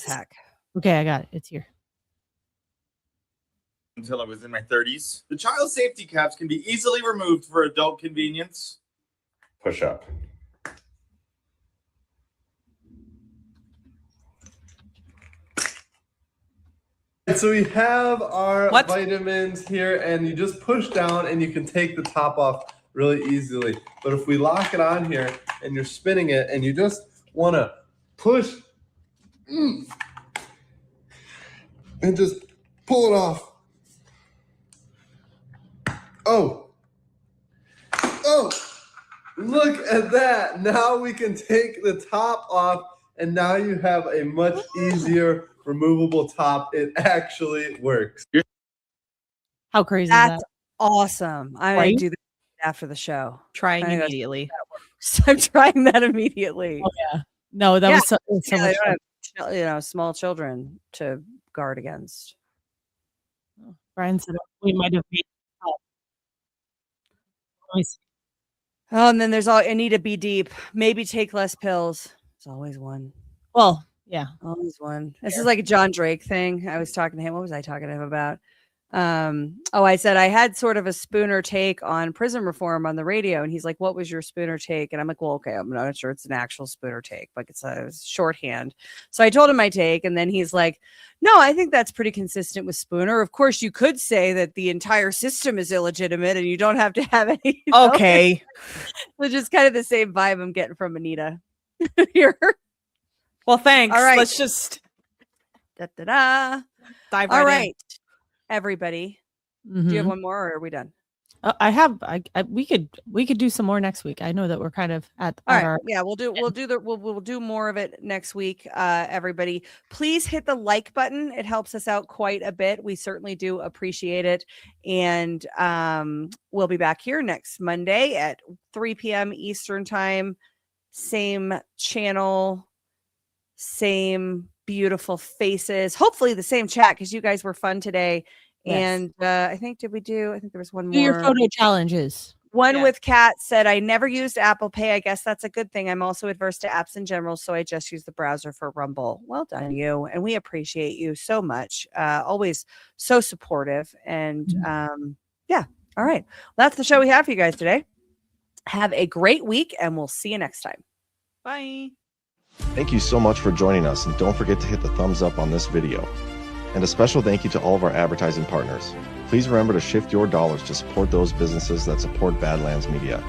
hack. Okay, I got it. It's here. Until I was in my 30s. The child safety caps can be easily removed for adult convenience. Push up. So we have our vitamins here, and you just push down and you can take the top off really easily. But if we lock it on here and you're spinning it and you just want to push and just pull it off. Oh, look at that. Now we can take the top off and now you have a much easier removable top. It actually works. How crazy That's is that? awesome. I'm Right? going to do that after the show. Trying I'm gonna go see immediately. if that works. I'm trying that immediately. Oh, yeah. No, that was so Yeah, much they don't fun. have, small children to guard against. Brian said we might have made Let me see. Oh, and then there's I need to be deep. Maybe take less pills. It's always one. Well, yeah. Always one. This is like a John Drake thing. I was talking to him. What was I talking to him about? I said I had sort of a Spooner take on prison reform on the radio, and he's like, "What was your Spooner take?" And I'm like, "Well, okay, I'm not sure it's an actual Spooner take, like it's a shorthand." So I told him my take, and then he's like, "No, I think that's pretty consistent with Spooner. Of course, you could say that the entire system is illegitimate, and you don't have to have any." Okay, which is kind of the same vibe I'm getting from Anita here. Well, thanks. All right, Let's just dive right All in. right, everybody. Do you have Mhm. one more, or are we done? I have. We could do some more next week. I know that we're kind of at All right. our Yeah, we'll do more of it next week. Everybody, please hit the like button. It helps us out quite a bit. We certainly do appreciate it. And we'll be back here next Monday at 3 p.m. Eastern time. Same channel, same beautiful faces. Hopefully the same chat because you guys were fun today. Yes. And I think there was one do more. your photo challenges. One with Kat said, I never used Apple Pay. I guess that's a good thing. I'm also adverse to apps in general, so I just use the browser for Rumble. Well done, you. And we appreciate you so much. Always so supportive. And yeah. All right. Well, that's the show we have for you guys today. Have a great week, and we'll see you next time. Bye. Thank you so much for joining us, and don't forget to hit the thumbs up on this video. And a special thank you to all of our advertising partners. Please remember to shift your dollars to support those businesses that support Badlands Media.